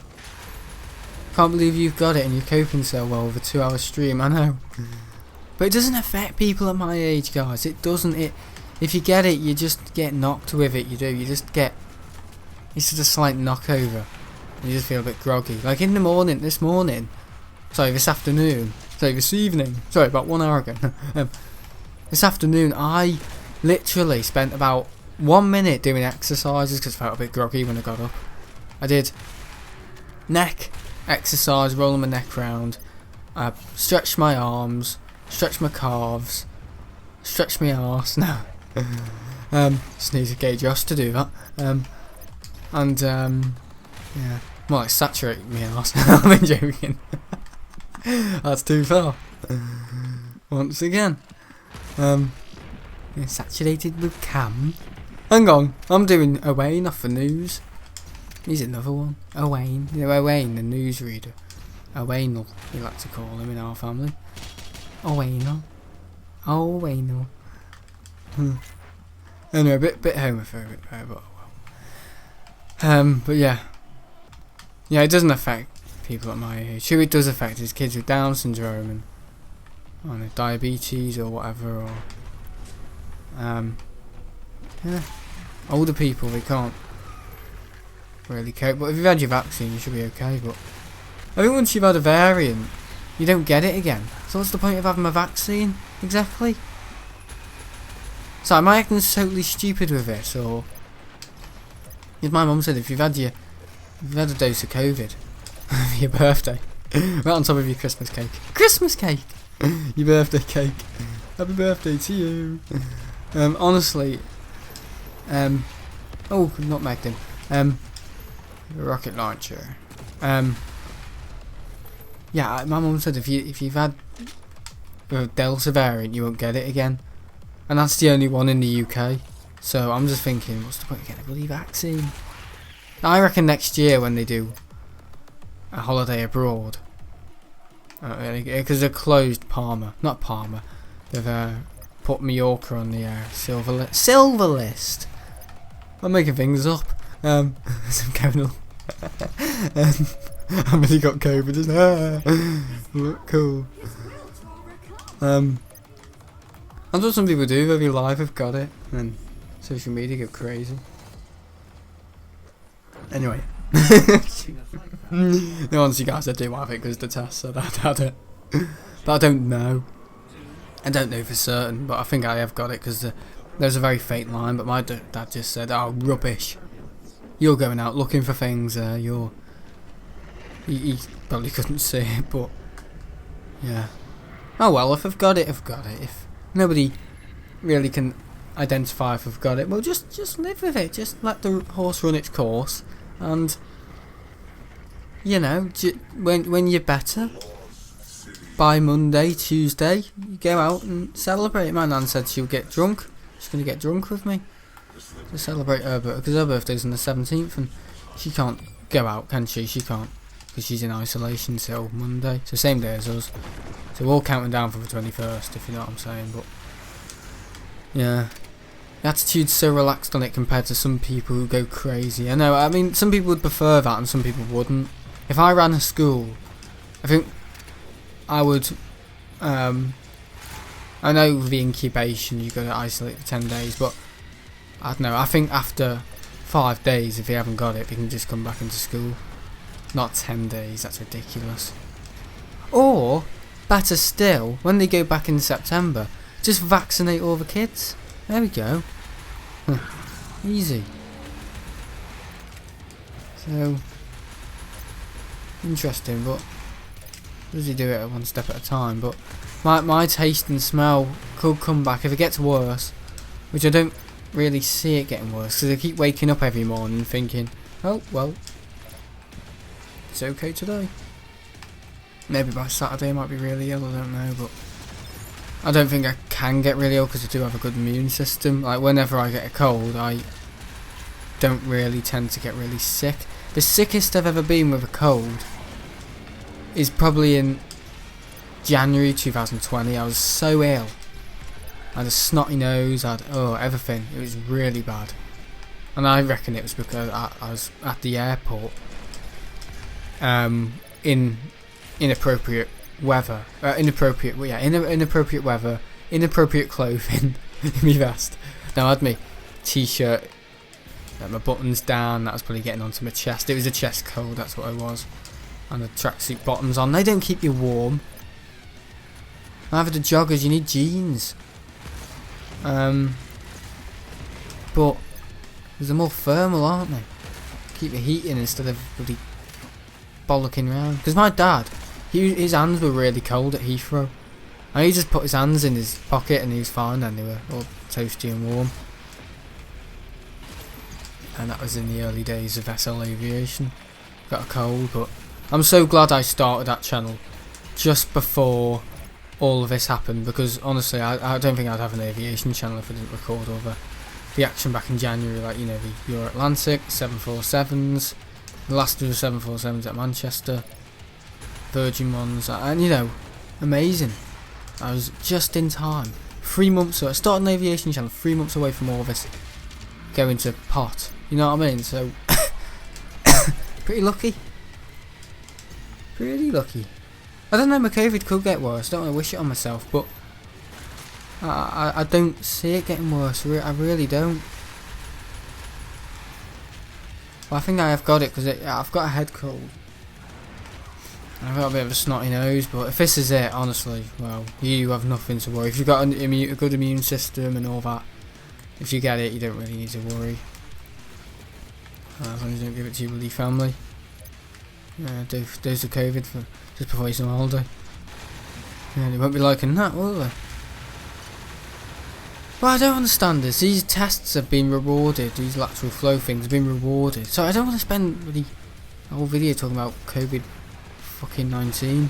Can't believe you've got it and you're coping so well with a 2-hour stream, I know. But it doesn't affect people at my age, guys. It doesn't. If you get it, you just get knocked with it, you do. You just get... It's just a slight knockover. You just feel a bit groggy. Like in the morning, this evening. Sorry, about 1 hour ago. This afternoon, I literally spent about 1 minute doing exercises because I felt a bit groggy when I got up. I did neck exercise, rolling my neck round. I stretched my arms, stretched my calves, stretched my arse. No, just need to gauge us to do that. Yeah, more like saturate my arse. I'm joking. That's too far. once again. Saturated with cam. Hang on, I'm doing Owain off the news. He's another one. Owain. You know Owain, the newsreader. Owainal, we like to call him in our family. Owainal. Owainal. Anyway, a bit homophobic there, but but yeah. Yeah, it doesn't affect people at my age. Sure, it does affect his kids with Down syndrome and I don't know, diabetes or whatever, or yeah, older people, they can't really cope. But if you've had your vaccine, you should be okay. But I think once you've had a variant, you don't get it again. So what's the point of having a vaccine exactly? So am I acting totally stupid with this, or? As my mum said, if you've had a dose of COVID for your birthday, right on top of your Christmas cake, your birthday cake, happy birthday to you. Honestly, oh, not Magden. Rocket launcher. Yeah, my mum said if you've had a Delta variant, you won't get it again, and that's the only one in the UK. So I'm just thinking, what's the point of getting a bloody vaccine? I reckon next year when they do a holiday abroad, because they've closed Palma, not Palma, they've put Mallorca on the silver list. I'm making things up. Some criminal. I really got COVID. Look cool. That's what some people do. They'll be live, have got it, and social media go crazy. Anyway. No, honestly guys, I do have it because the test said I'd had it. But I don't know. I don't know for certain, but I think I have got it because there's a very faint line, but my dad just said, oh, rubbish. You're going out looking for things, he probably couldn't see it, but yeah. Oh well, if I've got it, I've got it. If nobody really can identify if I've got it, well just live with it. Just let the horse run its course, and you know, when you're better, by Monday, Tuesday, you go out and celebrate. My nan said she'll get drunk. She's going to get drunk with me to celebrate her birthday, because her birthday's on the 17th, and she can't go out, can she? She can't, because she's in isolation till Monday. So same day as us. So we're all counting down for the 21st, if you know what I'm saying. But yeah, the attitude's so relaxed on it compared to some people who go crazy. I know, I mean, some people would prefer that and some people wouldn't. If I ran a school, I think I would, I know with the incubation you've got to isolate for 10 days, but I don't know, I think after 5 days, if you haven't got it, they can just come back into school. Not 10 days, that's ridiculous. Or, better still, when they go back in September, just vaccinate all the kids. There we go. Easy. So, interesting, but does he do it one step at a time? But my taste and smell could come back if it gets worse, which I don't really see it getting worse, because I keep waking up every morning thinking, oh well, it's okay today. Maybe by Saturday I might be really ill, I don't know, but I don't think I can get really ill because I do have a good immune system. Like whenever I get a cold, I don't really tend to get really sick. The sickest I've ever been with a cold is probably in January 2020. I was so ill. I had a snotty nose, I had everything. It was really bad. And I reckon it was because I was at the airport in inappropriate weather. Inappropriate weather, inappropriate clothing in my vest. Now I had my t-shirt, my buttons down, that was probably getting onto my chest. It was a chest cold, that's what it was. And the tracksuit bottoms on, they don't keep you warm. Neither the joggers, you need jeans. But they're more thermal, aren't they? Keep the heat in instead of bloody bollocking around. Because my dad, his hands were really cold at Heathrow, and he just put his hands in his pocket and he was fine, and they were all toasty and warm. And that was in the early days of SL Aviation. Got a cold, but I'm so glad I started that channel just before all of this happened, because honestly I don't think I'd have an aviation channel if I didn't record all the action back in January, like, you know, the Euro Atlantic 747s, the last of the 747s at Manchester, Virgin ones, and you know, amazing. I was just in time. 3 months away. I started an aviation channel 3 months away from all this going to pot. You know what I mean? So pretty lucky. Pretty lucky. I don't know, my COVID could get worse. I don't want to wish it on myself, but I don't see it getting worse. I really don't. Well, I think I have got it because I've got a head cold. I've got a bit of a snotty nose, but if this is it, honestly, well, you have nothing to worry. If you've got a good immune system and all that, if you get it, you don't really need to worry. As long as you don't give it to your bloody family. Dose of COVID for just before your summer holiday. Yeah, they won't be liking that, will they? Well, I don't understand this. These tests have been rewarded. These lateral flow things have been rewarded. So I don't want to spend really a whole video talking about COVID fucking 19.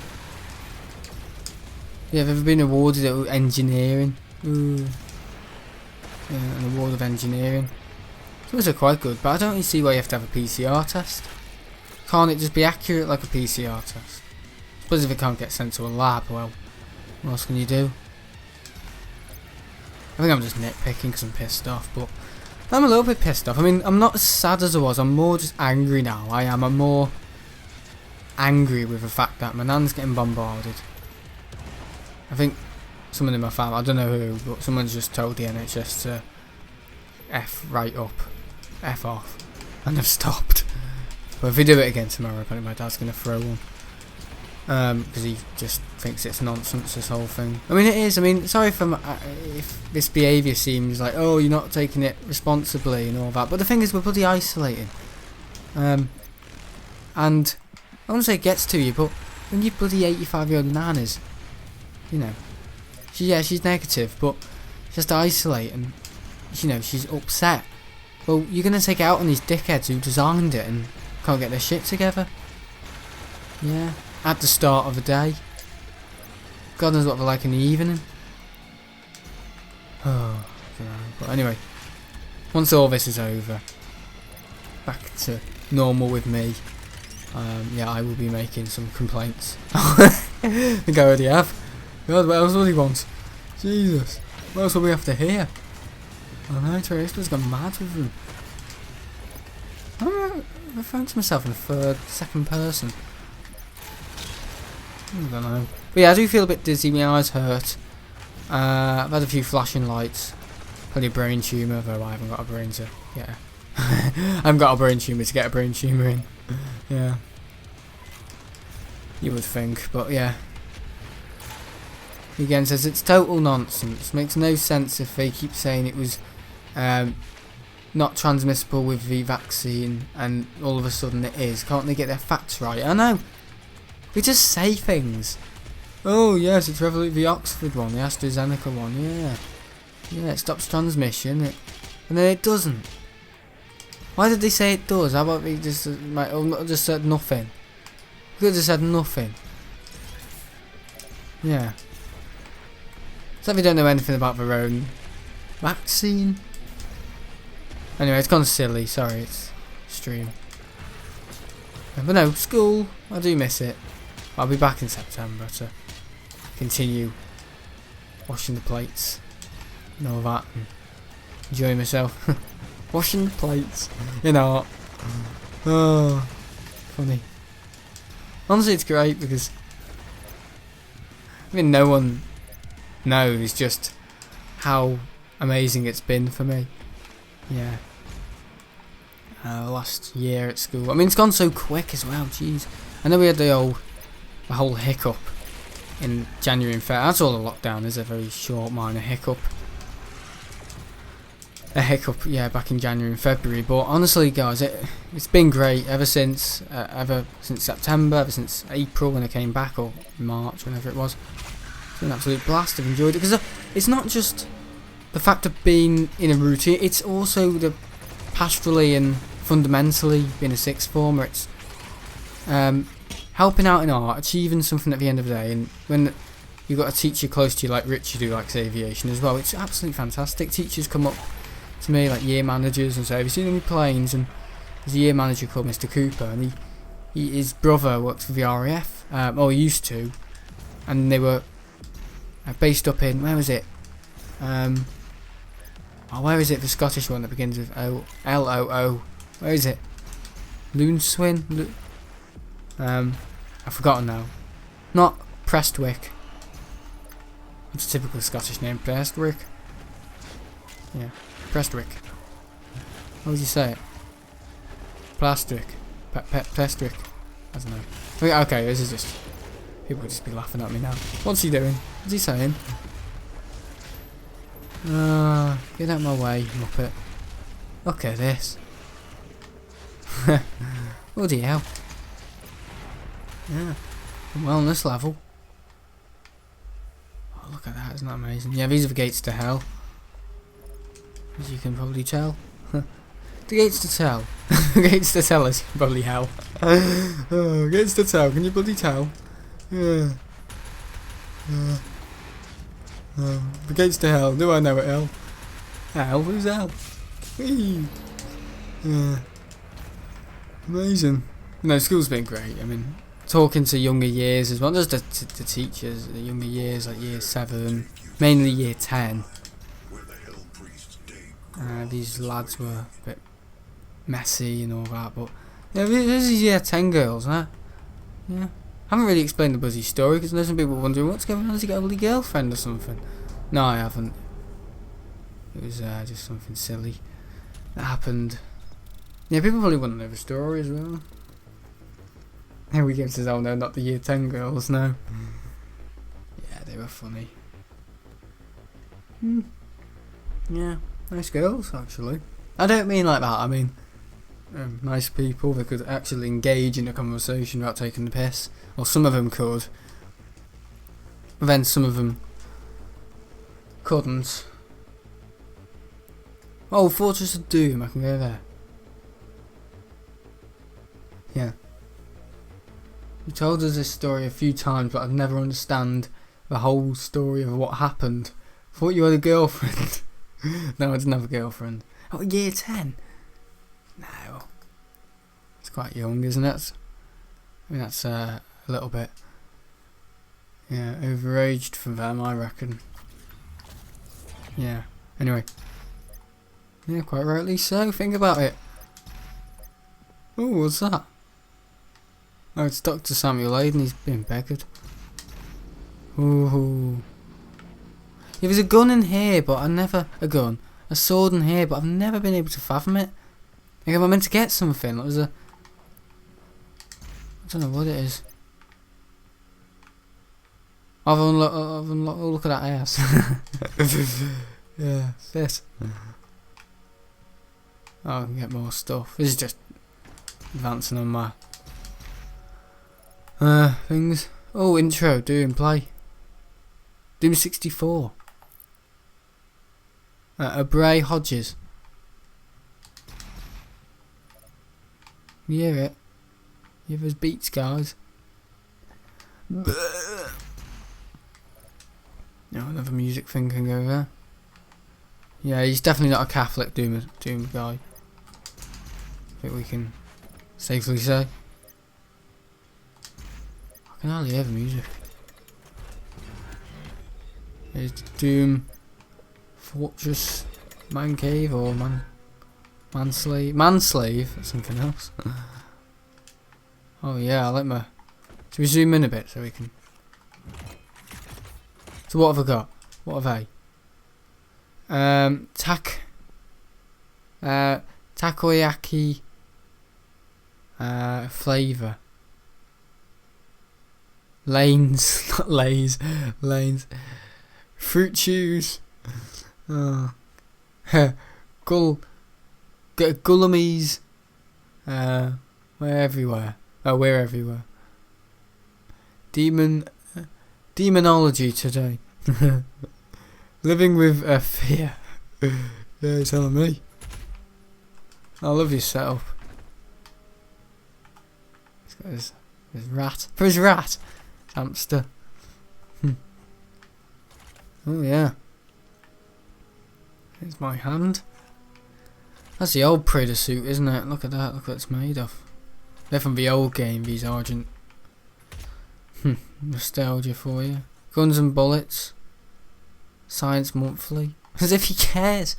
Yeah, I've ever been awarded at engineering. Ooh. Yeah, an award of engineering. Those are quite good, but I don't really see why you have to have a PCR test. Can't it just be accurate like a PCR test? I suppose if it can't get sent to a lab, well, what else can you do? I think I'm just nitpicking because I'm pissed off, but I'm a little bit pissed off. I mean, I'm not as sad as I was, I'm more just angry now. I'm more angry with the fact that my nan's getting bombarded. I think someone in my family, I don't know who, but someone's just told the NHS to F right up, F off, and they've stopped. But if we do it again tomorrow, apparently my dad's going to throw one. Because he just thinks it's nonsense, this whole thing. I mean, it is. I mean, sorry if this behaviour seems like, oh, you're not taking it responsibly and all that. But the thing is, we're bloody isolating. And I want to say it gets to you, but when your bloody 85-year-old nan is, you know, she's negative, but she has to isolate and, you know, she's upset. Well, you're going to take it out on these dickheads who designed it and can't get their shit together. Yeah. At the start of the day. God knows what they're like in the evening. Oh, I don't know. But anyway, once all this is over, back to normal with me. Yeah, I will be making some complaints. I think I already have. God, what else will he want? Jesus, what else will we have to hear? I know, Terraria's gone mad with them. I'm referring to myself in the second person. I don't know. But yeah, I do feel a bit dizzy, my eyes hurt. I've had a few flashing lights. Probably a brain tumour, though I haven't got a brain to get I haven't got a brain tumour to get a brain tumour in. Yeah. You would think, but yeah. He again says it's total nonsense. Makes no sense if they keep saying it was not transmissible with the vaccine and all of a sudden it is. Can't they get their facts right? I know. We just say things. Oh yes, it's the Oxford one, the AstraZeneca one, yeah. Yeah, it stops transmission, and then it doesn't. Why did they say it does? How about they just just said nothing? We could have just said nothing. Yeah. So if you don't know anything about their own vaccine. Anyway, it's gone silly, sorry, it's stream. But no, school, I do miss it. I'll be back in September to continue washing the plates and all that and enjoying myself. Washing the plates, you know. Oh, funny. Honestly, it's great because I mean, no one knows just how amazing it's been for me. Yeah. Last year at school. I mean, it's gone so quick as well. Jeez. I know we had the whole hiccup in January and February. That's all a lockdown is, a very short minor hiccup. A hiccup, yeah, back in January and February. But honestly, guys, it's been great ever since September, ever since April when I came back, or March, whenever it was. It's been an absolute blast. I've enjoyed it because it's not just the fact of being in a routine. It's also the pastorally and fundamentally being a sixth former. It's helping out in art, achieving something at the end of the day, and when you've got a teacher close to you like Richard who likes aviation as well. It's absolutely fantastic. Teachers come up to me, like year managers, and say, have you seen any planes? And there's a year manager called Mr. Cooper, and his brother works for the RAF, or he used to, and they were based up in, where was it? Where is it? The Scottish one that begins with L-O-O. Where is it? Loonswin? I've forgotten now. Not Prestwick. It's a typical Scottish name. Prestwick? Yeah. Prestwick. How would you say it? Plastrick. Prestwick. I don't know. Okay, this is just... People would just be laughing at me now. What's he doing? What's he saying? Get out of my way, Muppet. Look at this. Bloody hell. Yeah. Wellness level. Oh, look at that, isn't that amazing? Yeah, these are the gates to hell. As you can probably tell. The gates to tell. The gates to tell, as you can probably tell. Oh, gates to tell, can you bloody tell? Yeah. The gates to hell, do I know it, hell? Hell? Who's hell? Whee! Yeah. Amazing. No, school's been great. I mean, talking to younger years as well, not just the teachers, the younger years, like year 7, mainly year 10. These lads were a bit messy and all that, but yeah, this is year 10 girls, huh? Yeah. I haven't really explained the Buzzy story because there's some people wondering what's going on. Has he got a bloody girlfriend or something? No, I haven't. It was just something silly that happened. Yeah, people probably want to know the story as well. Here we go to oh no, not the year 10 girls, no. Yeah, they were funny. Yeah, nice girls actually. I don't mean like that, I mean nice people that could actually engage in a conversation without taking the piss. Or some of them could. But then some of them couldn't. Oh, Fortress of Doom, I can go there. Yeah. You told us this story a few times, but I'd never understand the whole story of what happened. Thought you had a girlfriend. No, I didn't have a girlfriend. Oh, year 10? No. It's quite young, isn't it? I mean, that's a little bit, yeah, overaged for them, I reckon. Yeah. Anyway. Yeah, quite rightly so. Think about it. Oh, what's that? Oh, it's Dr. Samuel Aiden. He's been beggared. Ooh. Yeah, there's a gun in here, but a sword in here, but I've never been able to fathom it. Like, am I meant to get something? Like, I don't know what it is. I've unlocked, oh, look at that ass. Yeah, this. Oh, I can get more stuff. This is just advancing on my things. Oh, intro, Doom, play. Doom 64. Bray Hodges. You hear it? You have those beats, guys. No, another music thing can go there. Yeah, he's definitely not a Catholic Doom guy. I think we can safely say. I can hardly hear the music. There's Doom Fortress Man Cave or Manslave, that's something else. Oh yeah, I like my... Should we zoom in a bit so we can... So what have I got? What have I? Takoyaki flavour. Lanes, not lays, lanes. Fruit chews. Oh. Gullamies. We're everywhere. Oh, we're everywhere. Demonology today. Living with fear. Yeah, you're telling me. I love your setup. He's got his rat. For his rat! Hamster. Oh yeah. Here's my hand. That's the old Predator suit, isn't it? Look at that. Look what it's made of. They're from the old game, these Argent. Nostalgia for you. Guns and Bullets. Science Monthly. As if he cares.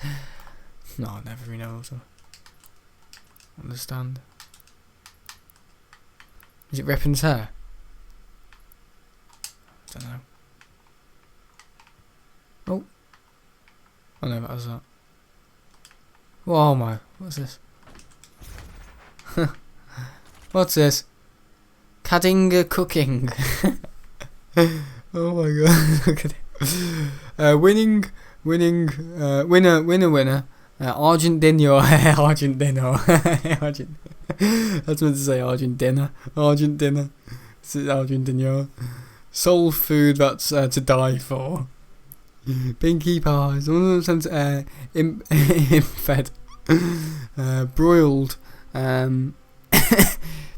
No, never he knows. Understand. Is it Rippin's hair? I don't know. Oh. Oh no, that was that. Oh my, what's this? What's this? Kadinga cooking. Oh my god, look at it. Winner. Argentino. Argent. That's meant to say Argentina. This is Argentino. Soul food that's to die for. Pinky pies. One of them imp-fed. Broiled.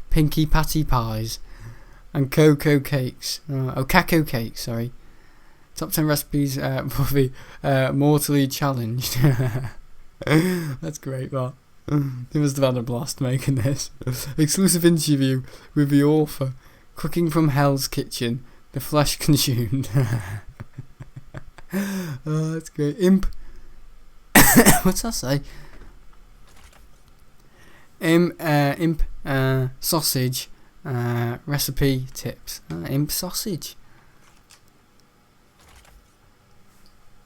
Pinky patty pies. And cocoa cakes. Cacao cakes, sorry. Top 10 recipes for the mortally challenged. That's great, that. They must have had a blast making this. Exclusive interview with the author. Cooking from Hell's Kitchen. The flesh consumed. Oh, that's great. Imp. What's that say? Imp sausage. Recipe tips. Imp sausage.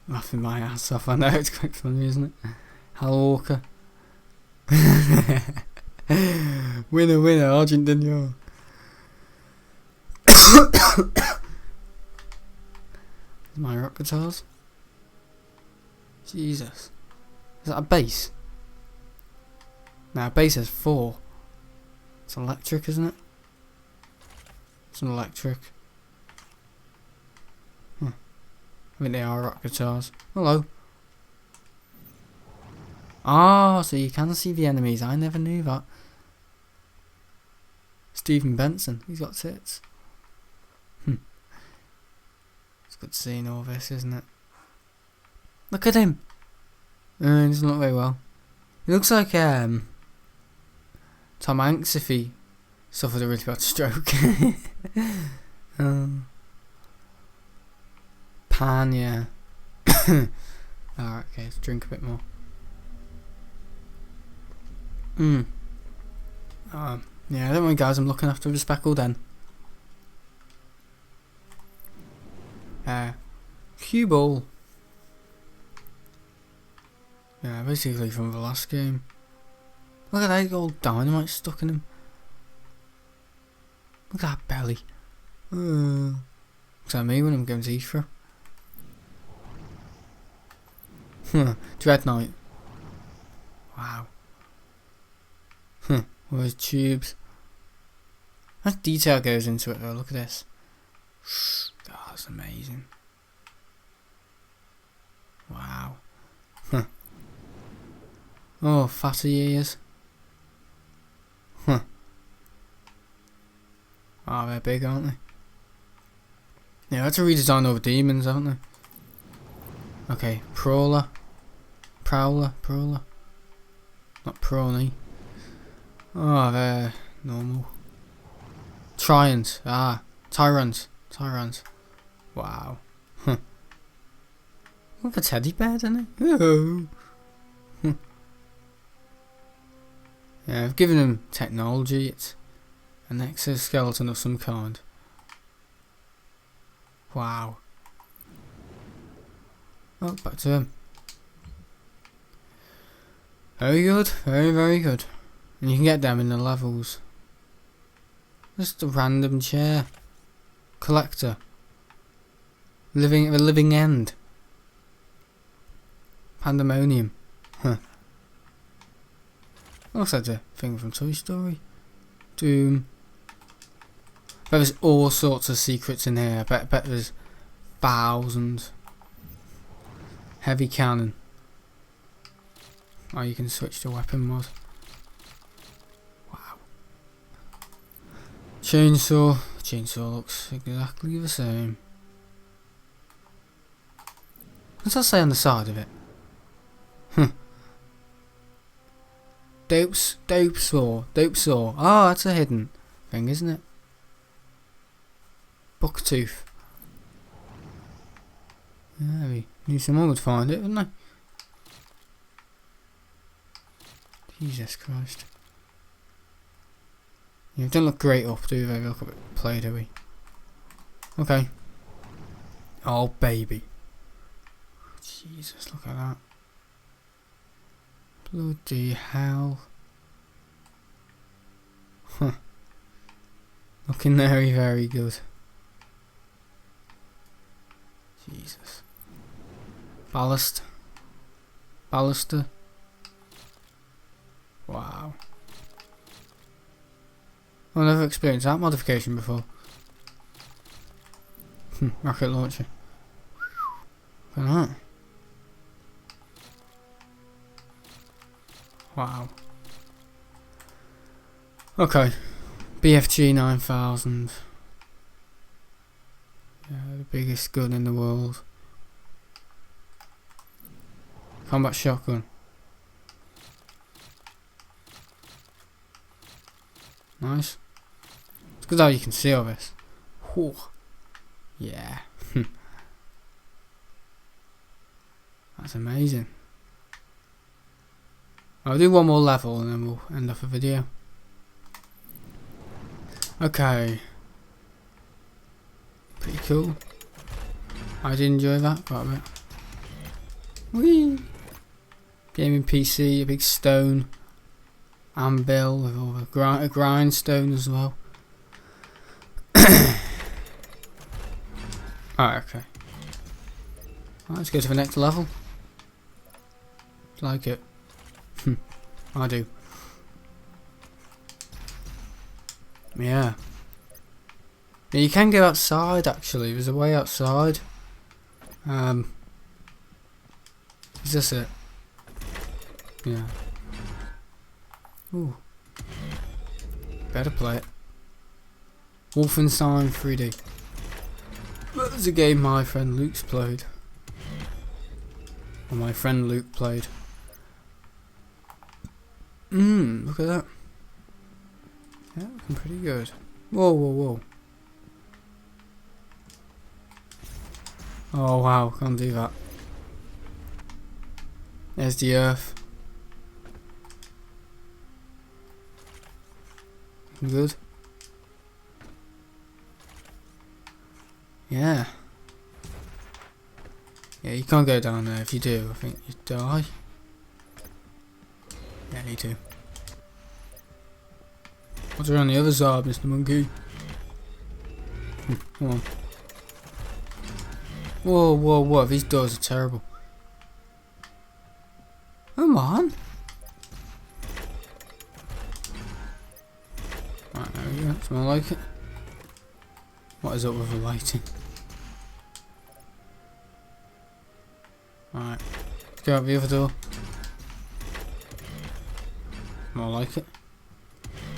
Laughing my ass off. I know it's quite funny, isn't it? Hal Walker. Winner, Argentina. My rock guitars. Jesus. Is that a bass? No, a bass has 4. It's electric, isn't it? It's an electric. I think they are rock guitars. Hello. Ah, so you can see the enemies. I never knew that. Stephen Benson. He's got tits. It's good seeing all this, isn't it? Look at him. He doesn't look very well. He looks like Tom Hanks if he suffered a really bad stroke. Pan, yeah. Alright, okay, let's drink a bit more. Yeah, don't worry guys, I'm looking after the speckled hen. Cue ball. Yeah, basically from the last game. Look at that, he's got all dynamite stuck in him. Look at that belly. Looks like me when I'm going to Easter. Dread Knight. Wow. All those tubes. How much detail goes into it though, look at this. Oh, that's amazing. Wow. Oh, fatty ears. Oh, they're big, aren't they? Yeah, that's a redesign over demons, haven't they? Okay, Prowler. Not Prawny. Oh, they're normal. Tyrants. Tyrants. Wow. Look, a teddy bear, isn't it? Oh. Yeah, I've given him technology. It's an exoskeleton of some kind. Wow. Oh, back to him. Very good. Very good. And you can get them in the levels. Just a random chair. Collector. The living end. Pandemonium. Looks like the thing from Toy Story. Doom. But there's all sorts of secrets in here. I bet there's thousands. Heavy cannon. Oh, you can switch to weapon mod. Wow. Chainsaw. Chainsaw looks exactly the same. What's that say on the side of it? Dope saw. Oh, that's a hidden thing, isn't it? Bucktooth. Yeah, we knew someone would find it, wouldn't they? Jesus Christ. Yeah, it don't look great up, do they? Look a bit play-doh-y. Okay. Oh, baby. Jesus, look at that. Bloody hell. Huh. Looking very, very good. Jesus. Baluster. Wow. I've never experienced that modification before. Rocket launcher. Look at that. Wow. Okay. BFG 9000. Yeah, the biggest gun in the world. Combat shotgun. Nice. It's good how you can see all this. Whew. Yeah. That's amazing. I'll do one more level and then we'll end off the video. Okay. Pretty cool. I did enjoy that quite a bit. Whee! Gaming PC, a big stone. Anvil with all the grindstone as well. Alright, okay. Right, let's go to the next level. Like it. I do. Yeah. Yeah, you can go outside actually. There's a way outside. Is this it? Yeah. Ooh. Better play it. Wolfenstein 3D. That was a game my friend Luke's played. Or my friend Luke played. Look at that. Yeah, looking pretty good. Whoa. Oh wow, can't do that. There's the earth. Good. Yeah. Yeah, you can't go down there. If you do, I think you die. Yeah, you do. What's around the other side, Mr. Monkey? Come on. Whoa. These doors are terrible. Come on. Right, there we go. It's more like it. What is up with the lighting? Alright. Let's go out the other door. More like it.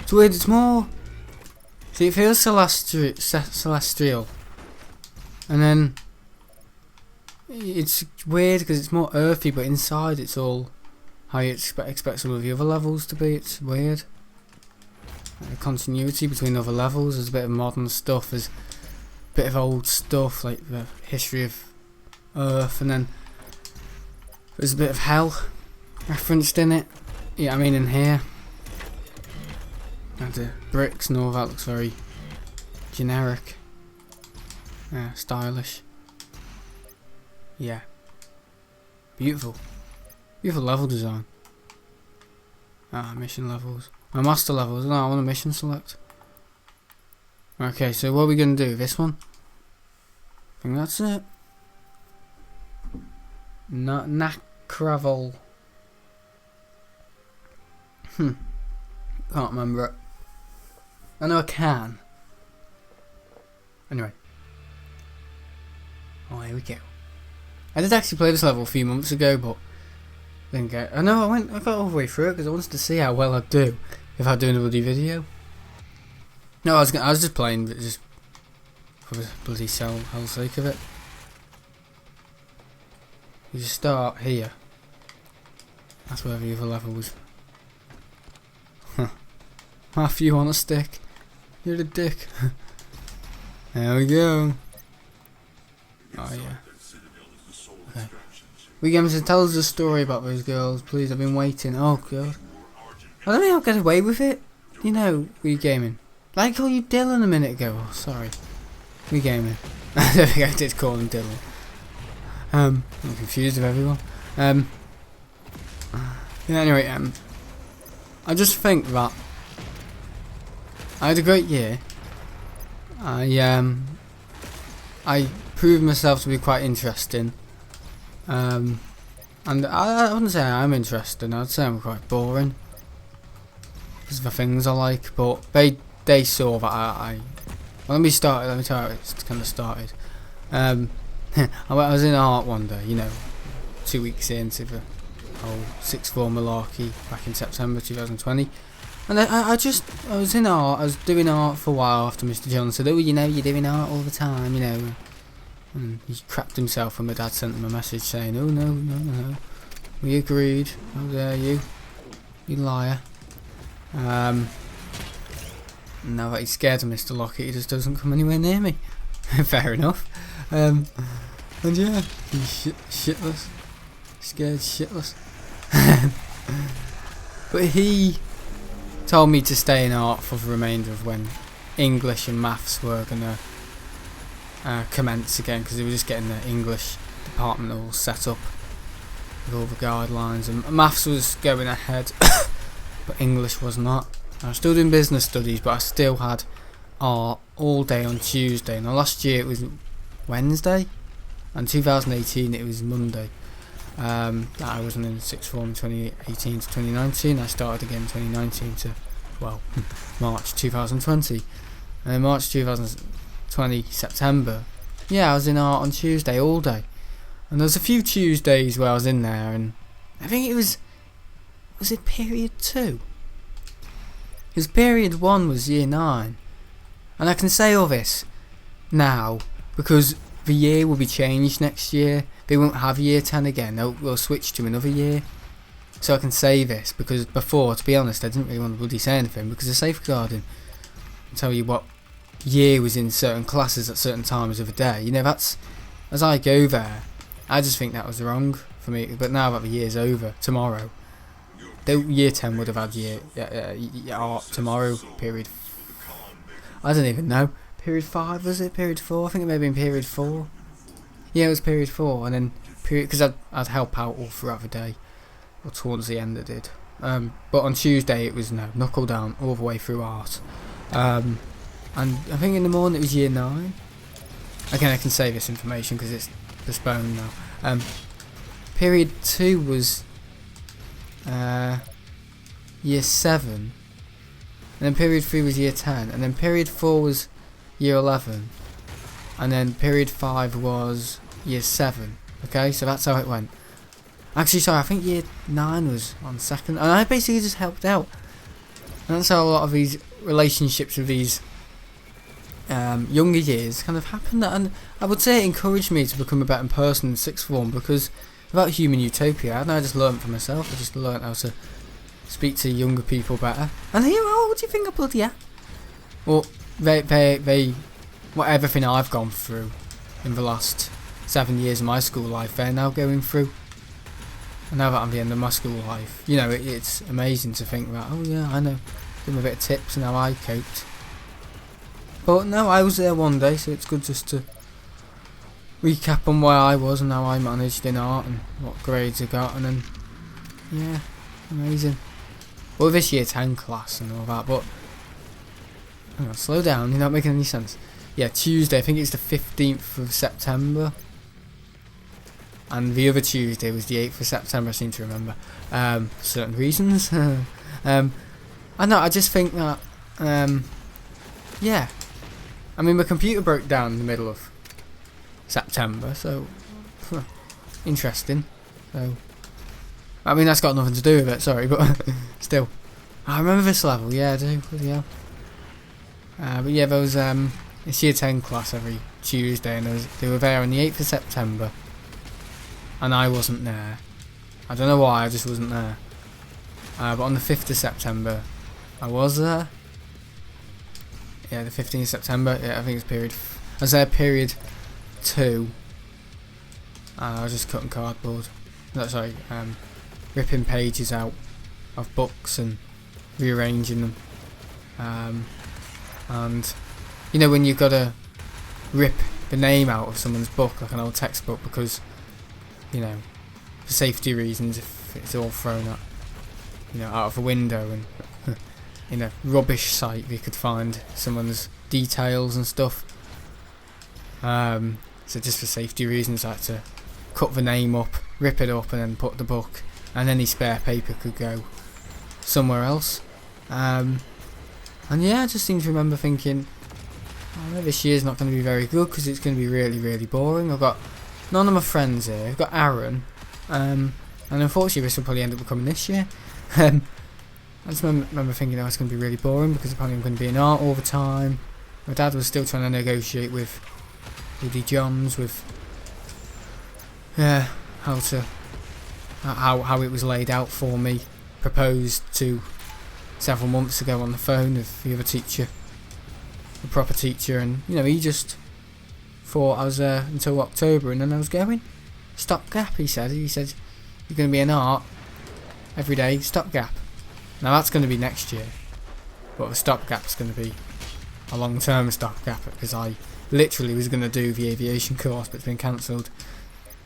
It's weird, it's more... See, it feels celestial. And then... It's weird because it's more earthy, but inside it's all how you expect some of the other levels to be. It's weird. The continuity between other levels. There's a bit of modern stuff, there's a bit of old stuff like the history of Earth, and then there's a bit of hell referenced in it. Yeah, I mean in here. And the bricks and all that looks very generic. Stylish. Yeah. Beautiful. Beautiful level design. Mission levels. Master levels. No, I want a mission select. Okay, so what are we going to do? This one? I think that's it. Nakravel. Can't remember it. I know I can. Anyway. Oh, here we go. I did actually play this level a few months ago, but didn't get. I know I got all the way through it because I wanted to see how well I'd do if I do a bloody video. No, I was just playing, but just for the bloody hell's sake of it. You just start here. That's where the other level was. Huh. Matthew on a stick. You're a dick. There we go. Oh yeah. Okay. We going to tell us a story about those girls, please. I've been waiting. Oh god. I don't think I'll get away with it. You know, we gaming. Like I called you Dylan a minute ago. Oh, sorry. We gaming. I don't think I did call him Dylan. I'm confused with everyone. Yeah, anyway, I just think that I had a great year. I proved myself to be quite interesting. And I wouldn't say I'm interesting. I'd say I'm quite boring. Because of the things I like, but they saw that well, let me tell you how it kind of started. I was in art one day, you know, 2 weeks into the whole sixth form malarkey back in September 2020, and I was in art. I was doing art for a while after Mr. John said, "Oh, you know, you're doing art all the time, you know." And he crapped himself when my dad sent him a message saying, "Oh no, we agreed. How dare you, you liar." Now that he's scared of Mr. Lockett, he just doesn't come anywhere near me. Fair enough. And yeah, he's shitless. Scared shitless. But he told me to stay in art for the remainder of when English and maths were gonna commence again, because they were just getting the English department all set up with all the guidelines, and maths was going ahead, but English was not. I was still doing business studies, but I still had art all day on Tuesday. Now last year it was Wednesday, and 2018 it was Monday. I wasn't in sixth form 2018 to 2019. I started again 2019 to, well, March 2020. And in March 2020, September, yeah, I was in art on Tuesday all day. And there was a few Tuesdays where I was in there, and I think it was it period 2? Because period 1 was year 9. And I can say all this now because the year will be changed next year. They won't have year 10 again. They'll switch to another year. So I can say this because before, to be honest, I didn't really want to bloody say anything because of safeguarding. I'll tell you what year was in certain classes at certain times of the day. You know, that's, as I go there, I just think that was wrong for me. But now that the year's over, tomorrow, year 10 would have had year art tomorrow, period. I don't even know. Period 5 was it? Period 4? I think it may have been period 4. Yeah, it was period 4, and then period, because I'd help out all throughout the day, or towards the end I did. But on Tuesday it was knuckle down all the way through art. And I think in the morning it was year 9. Again, I can say this information because it's postponed now. Period 2 was year 7, and then period 3 was year 10, and then period 4 was year 11, and then period 5 was year 7. Okay, so that's how it went. Actually, sorry, I think year 9 was on second, and I basically just helped out. And that's how a lot of these relationships with these younger years kind of happened, and I would say it encouraged me to become a better person in sixth form, because without human utopia, I just learned for myself. I just learned how to speak to younger people better. And here, what do you think I bloody am? Well, they what everything I've gone through in the last 7 years of my school life, they're now going through. And now that I'm at the end of my school life, you know, it's amazing to think that, oh yeah, I know, give them a bit of tips and how I coped. But no, I was there one day, so it's good just to recap on where I was and how I managed in art and what grades I got, and then, yeah, amazing. Well, this year 10 class and all that, but hang on, slow down, you're not making any sense. Yeah, Tuesday, I think it's the 15th of September. And the other Tuesday was the 8th of September, I seem to remember. For certain reasons. I know, I just think that, yeah. I mean, my computer broke down in the middle of September, so, interesting. So, I mean, that's got nothing to do with it, sorry, but still. I remember this level, yeah, I do, bloody hell. But yeah, there was, it's year 10 class every Tuesday, and they were there on the 8th of September. and I wasn't there. I don't know why, I just wasn't there. But on the 5th of September, I was there. Yeah, the 15th of September. Yeah, I think it's period. I was there period 2. And I was just cutting cardboard. No, sorry, ripping pages out of books and rearranging them. And you know when you've got to rip the name out of someone's book, like an old textbook, because you know, for safety reasons, if it's all thrown up, you know, out of a window and in a rubbish site, we could find someone's details and stuff. So just for safety reasons, I had to cut the name up, rip it up, and then put the book, and any spare paper could go somewhere else. And yeah, I just seem to remember thinking, oh, this year's not going to be very good because it's going to be really, really boring. I've got none of my friends here. I've got Aaron, and unfortunately this will probably end up becoming this year. I just remember thinking, oh, it's going to be really boring because apparently I'm going to be in art all the time. My dad was still trying to negotiate with Woody Johns with how it was laid out for me, proposed to several months ago on the phone with the other teacher, the proper teacher, and you know, he just thought I was there until October and then I was going. Stopgap, he said you're going to be in art every day, stopgap. Now that's going to be next year, but the stopgap's going to be a long-term stopgap because I literally was going to do the aviation course, but it's been cancelled.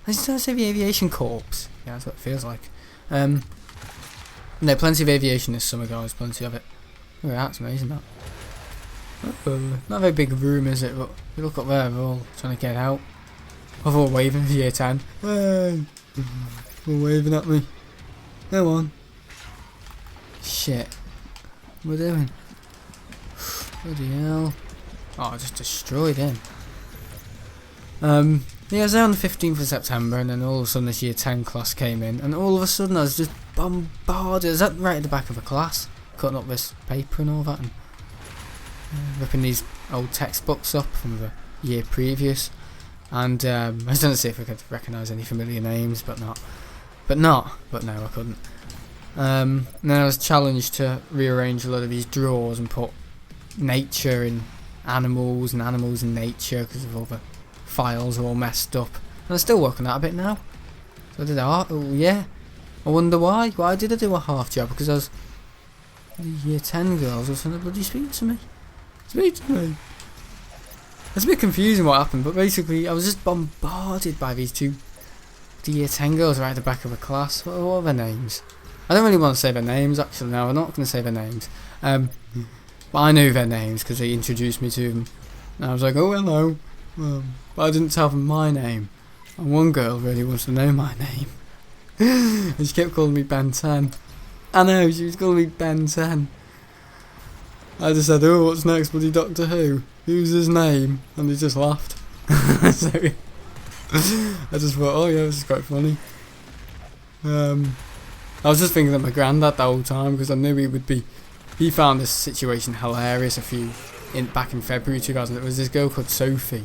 I still say the aviation corps. Yeah, that's what it feels like. No, plenty of aviation this summer, guys. Plenty of it. Oh, that's amazing, that. Not a very big room, is it? But you look up there, they're all trying to get out. They're all waving for year 10. Hey! All waving at me. Come on. Shit. What are we doing? Bloody hell. Oh, I just destroyed him. Yeah, I was there on the 15th of September, and then all of a sudden this year 10 class came in, and all of a sudden I was just bombarded. I was right at the back of the class, cutting up this paper and all that, and ripping these old textbooks up from the year previous. And I was going to see if I could recognise any familiar names, but no, I couldn't. And then I was challenged to rearrange a lot of these drawers and put nature in animals and animals in nature because of all the files are all messed up. And I'm still working that a bit now. So I did art. Oh yeah. I wonder why. Why did I do a half job? Because I was the year 10 girls were trying to bloody speak to me. It's a bit confusing what happened, but basically I was just bombarded by these two year 10 girls right at the back of a class. What are their names? I don't really want to say their names actually. No, I'm not going to say their names. But I knew their names because they introduced me to them. And I was like, oh hello. But I didn't tell them my name. And one girl really wants to know my name. And she kept calling me Ben 10. I know, she was calling me Ben 10. I just said, oh, what's next, buddy? Doctor Who? Who's his name? And he just laughed. So I just thought, oh yeah, this is quite funny. I was just thinking of my granddad the whole time because I knew he found this situation hilarious back in February 2000. There was this girl called Sophie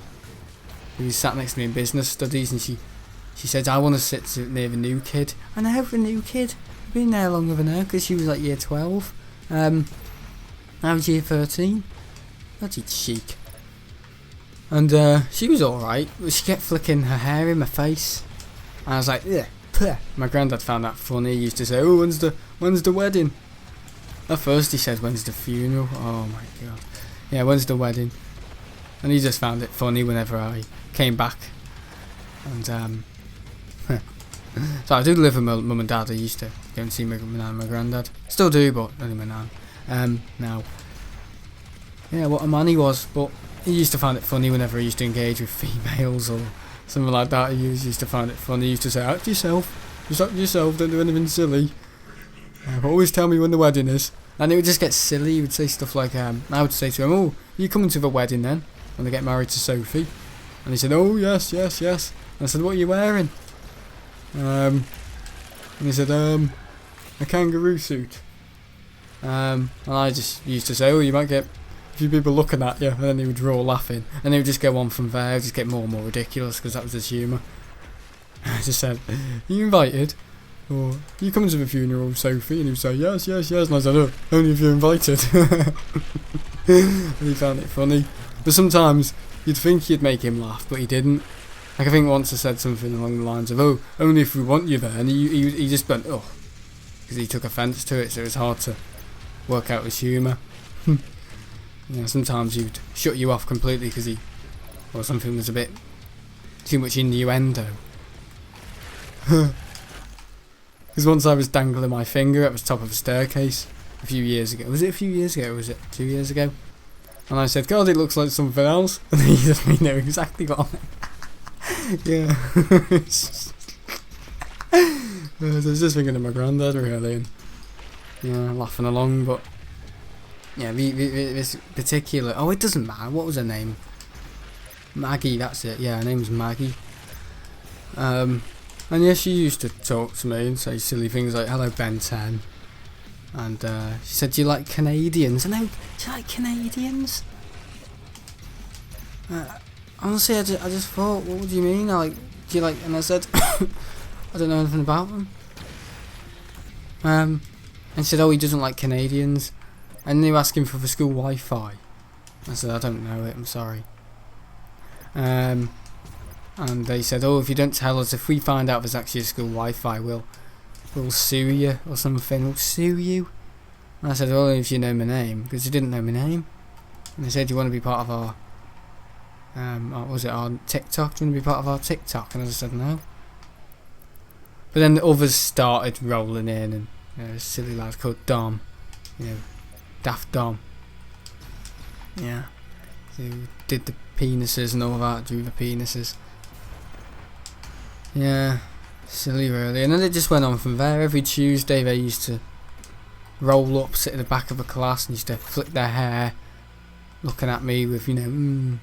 who sat next to me in business studies, and she said, I want to sit near the new kid. I know, the new kid. I've been there longer than her because she was like year 12. I was year 13. Bloody chic. And she was alright, but she kept flicking her hair in my face. And I was like, yeah. My granddad found that funny. He used to say, oh, when's the wedding? At first he said, when's the funeral? Oh my god. Yeah, when's the wedding? And he just found it funny whenever I came back. And so I do live with my mum and dad. I used to go and see my nan and my granddad. Still do, but only my nan. Now. Yeah, what a man he was. But he used to find it funny whenever he used to engage with females or something like that. He used to find it funny. He used to say, act yourself. Just act yourself, don't do anything silly. But always tell me when the wedding is. And it would just get silly. He would say stuff like, I would say to him, oh, are you coming to the wedding then? When they get married to Sophie. And he said, oh, yes. And I said, what are you wearing? And he said, a kangaroo suit. And I just used to say, oh, you might get a few people looking at you. And then he would roar laughing. And he would just go on from there. Just get more and more ridiculous because that was his humour. I just said, "Are you invited? Or you coming to the funeral, Sophie?" And he would say, "Yes, yes, yes." And I said, "Oh, only if you're invited." And he found it funny. But sometimes you'd think you'd make him laugh, but he didn't. Like I think once I said something along the lines of, "Oh, only if we want you there," and he just went, "Oh," because he took offence to it, so it was hard to work out his humour. Sometimes he'd shut you off completely because or something was a bit too much innuendo. Because once I was dangling my finger at the top of a staircase a few years ago. Was it a few years ago or was it 2 years ago? And I said, "God, it looks like something else." And he just knew exactly what I meant. Yeah. I was just thinking of my granddad really, and laughing along, but yeah, this particular, it doesn't matter, what was her name? Maggie, that's it, yeah, her name was Maggie. And yeah, she used to talk to me and say silly things like, "Hello, Ben 10. And she said, "Do you like Canadians?" And I, "Do you like Canadians?" Honestly, I just thought, what do you mean? Do you like, and I said, "I don't know anything about them." And she said, "Oh, he doesn't like Canadians." And they were asking for the school Wi-Fi. I said, "I don't know it, I'm sorry." And they said, "Oh, if you don't tell us, if we find out there's actually a school Wi-Fi, we'll sue you or something. We'll sue you." And I said, "Well, if you know my name," because they didn't know my name. And they said, "Do you want to be part of our our TikTok? Do you want to be part of our TikTok?" And I just said no. But then the others started rolling in, and a silly lad called Dom, Daft Dom. Yeah, who did the penises and all that, drew the penises. Yeah, silly really. And then it just went on from there. Every Tuesday they used to roll up, sit at the back of a class, and used to flick their hair, looking at me with, bloody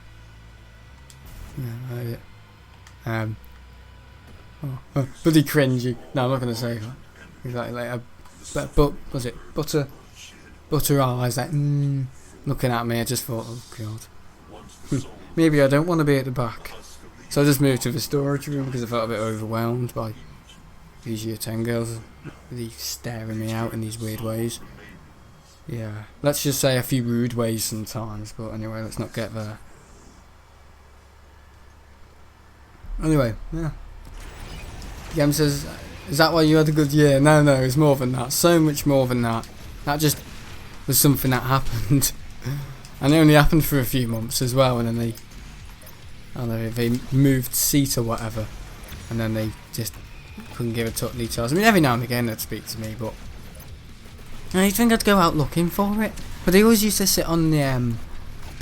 cringy. No, I'm not going to say that. Exactly like but was it butter eyes, like looking at me. I just thought, oh god, maybe I don't want to be at the back. So I just moved to the storage room because I felt a bit overwhelmed by these year 10 girls really staring me out in these weird ways. Yeah, let's just say a few rude ways sometimes, but anyway, let's not get there. Anyway, yeah. Gem says, "Is that why you had a good year?" No, it's more than that. So much more than that. That just was something that happened. And it only happened for a few months as well, and then they moved seat or whatever, and then they just couldn't give a tuck details. I mean, every now and again they'd speak to me, but you'd think I'd go out looking for it. But they always used to sit on the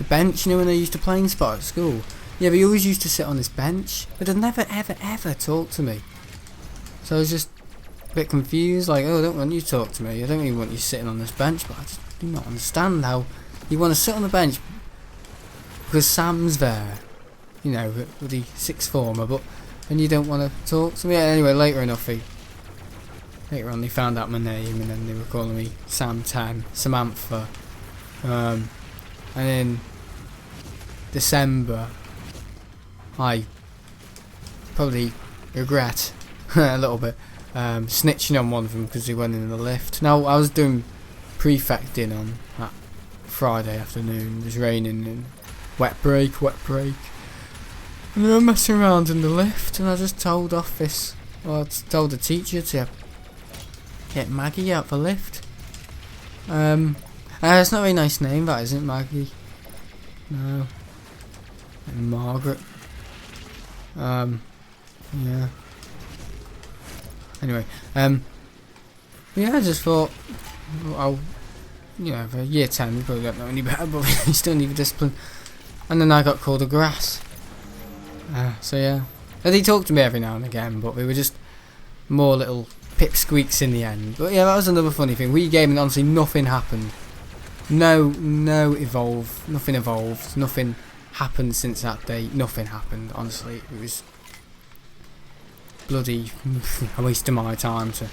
bench, when they used to playing spot at school. Yeah, they always used to sit on this bench, but they'd never ever talk to me. So I was just a bit confused, like, "Oh, I don't want you to talk to me. I don't even want you sitting on this bench." But I just do not understand how you want to sit on the bench because Sam's there, with the sixth former, but then you don't want to talk to me. Anyway, later on they found out my name, and then they were calling me Sam 10, Samantha. And in December, I probably regret a little bit snitching on one of them because he went in the lift. Now, I was doing prefecting on that Friday afternoon. It was raining and wet break. And they were messing around in the lift, and I just told I told the teacher to get Maggie out the lift. It's not a very nice name, that isn't, Maggie. No. And Margaret. Yeah. Anyway, yeah, I just thought, for year 10 we probably don't know any better, but we still need the discipline. And then I got called a grass. So yeah. And he talked to me every now and again, but we were just more little pipsqueaks in the end. But yeah, that was another funny thing. We game and honestly nothing happened. Nothing evolved, nothing happened since that day. Nothing happened, honestly. It was bloody a waste of my time to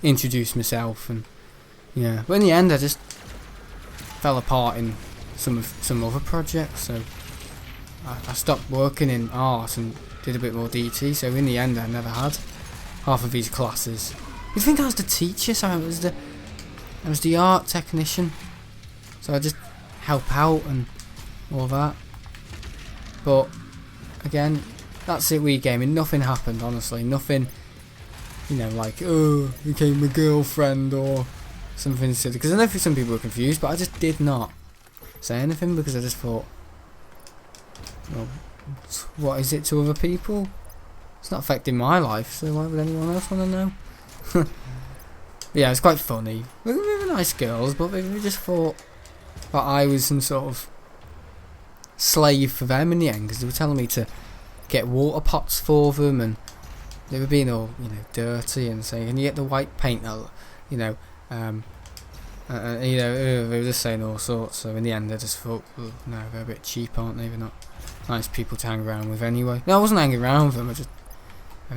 introduce myself, and yeah. But in the end I just fell apart in some other projects, so I stopped working in art and did a bit more DT, so in the end I never had half of these classes. You'd think I was the teacher, so I was the art technician, so I just help out and all that. But again, that's it. Wii gaming, nothing happened, honestly, nothing. You know, like, oh, became a girlfriend or something silly. Because I know some people were confused, but I just did not say anything because I just thought, well, what is it to other people? It's not affecting my life, so why would anyone else want to know? Yeah, it's quite funny. We were nice girls, but we just thought that I was some sort of slave for them in the end, because they were telling me to get water pots for them, and they were being all, you know, dirty and saying, "Can you get the white paint?" You know, they were just saying all sorts. So in the end, I just thought, oh, no, they're a bit cheap, aren't they? They're not nice people to hang around with anyway. No, I wasn't hanging around with them. I just at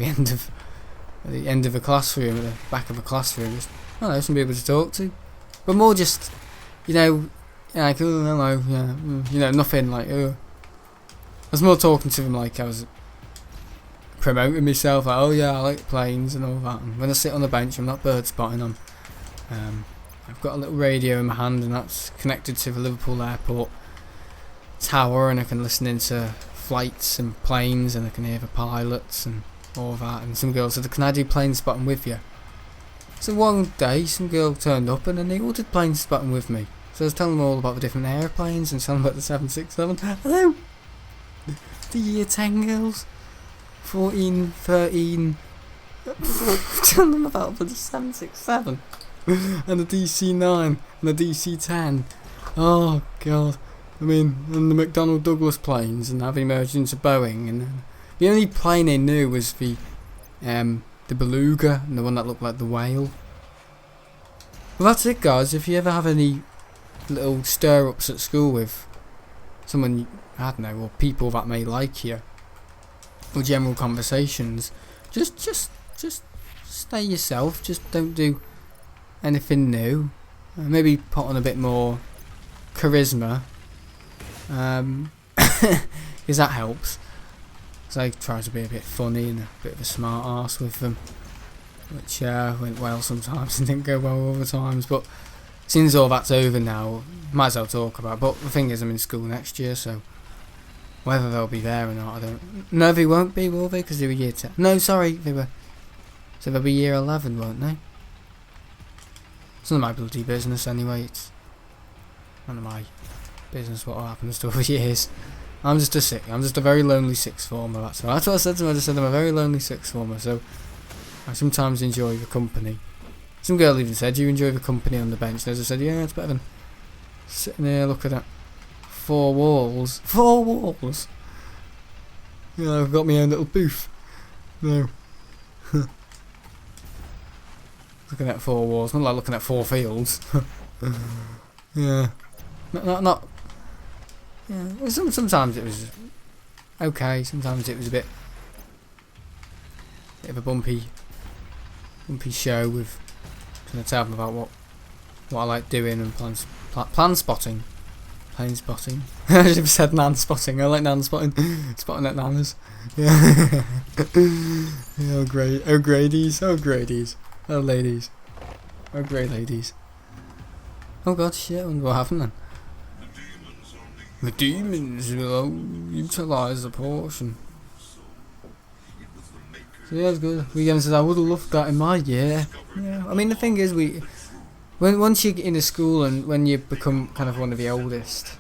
the end of a classroom, at the back of a classroom, just, I don't know, some people to talk to, but more just, you know, like, oh, hello, yeah, you know, nothing like, oh. I was more talking to them like I was promoting myself, like, oh yeah, I like planes and all that. And when I sit on the bench, I'm not bird spotting. I've got a little radio in my hand, and that's connected to the Liverpool Airport tower, and I can listen into flights and planes, and I can hear the pilots and all that. And some girl said, "Can I do plane spotting with you?" So one day, some girl turned up, and then they all did plane spotting with me. So I was telling them all about the different airplanes and telling them about the 767. Hello, the year 10 girls. 14, 13, tell them about the 767 and the DC-9 and the DC-10. Oh god, I mean, and the McDonnell Douglas planes, and having merged into Boeing, and the only plane they knew was the Beluga, and the one that looked like the whale. Well, that's it, guys. If you ever have any little stir-ups at school with someone, I don't know, or people that may like you, or general conversations, just stay yourself. Just don't do anything new. Maybe put on a bit more charisma, because that helps. So I try to be a bit funny and a bit of a smart arse with them, which went well sometimes and didn't go well other times. But since all that's over now, might as well talk about it. But the thing is, I'm in school next year, so whether they'll be there or not, I don't. No, they won't be, will they? Because they were year 10. No, sorry, they were. So they'll be year 11, won't they? It's none of my bloody business anyway. It's none of my business what happens to other years. I'm just a very lonely sixth former. That's what I said to them. I just said I'm a very lonely sixth former. So I sometimes enjoy the company. Some girl even said, "Do you enjoy the company on the bench?" And as I said, yeah, it's better than sitting there looking at four walls. Yeah, I've got my own little booth. No. Looking at four walls, not like looking at four fields. Yeah. Not. Yeah. Well, sometimes it was okay. Sometimes it was a bit of a bumpy show with trying to tell them about what I like doing and plan spotting. Plane spotting. I should have said nan spotting. I like nan spotting. Spotting at nanas. Yeah. Yeah, oh gradies. Oh ladies. Oh grey ladies. Oh god, shit, I wonder what happened then. The demons will utilise the portion. So yeah, it's good. Weekend says I would have loved that in my year. Yeah. I mean, the thing is, once you get into school and when you become kind of one of the oldest,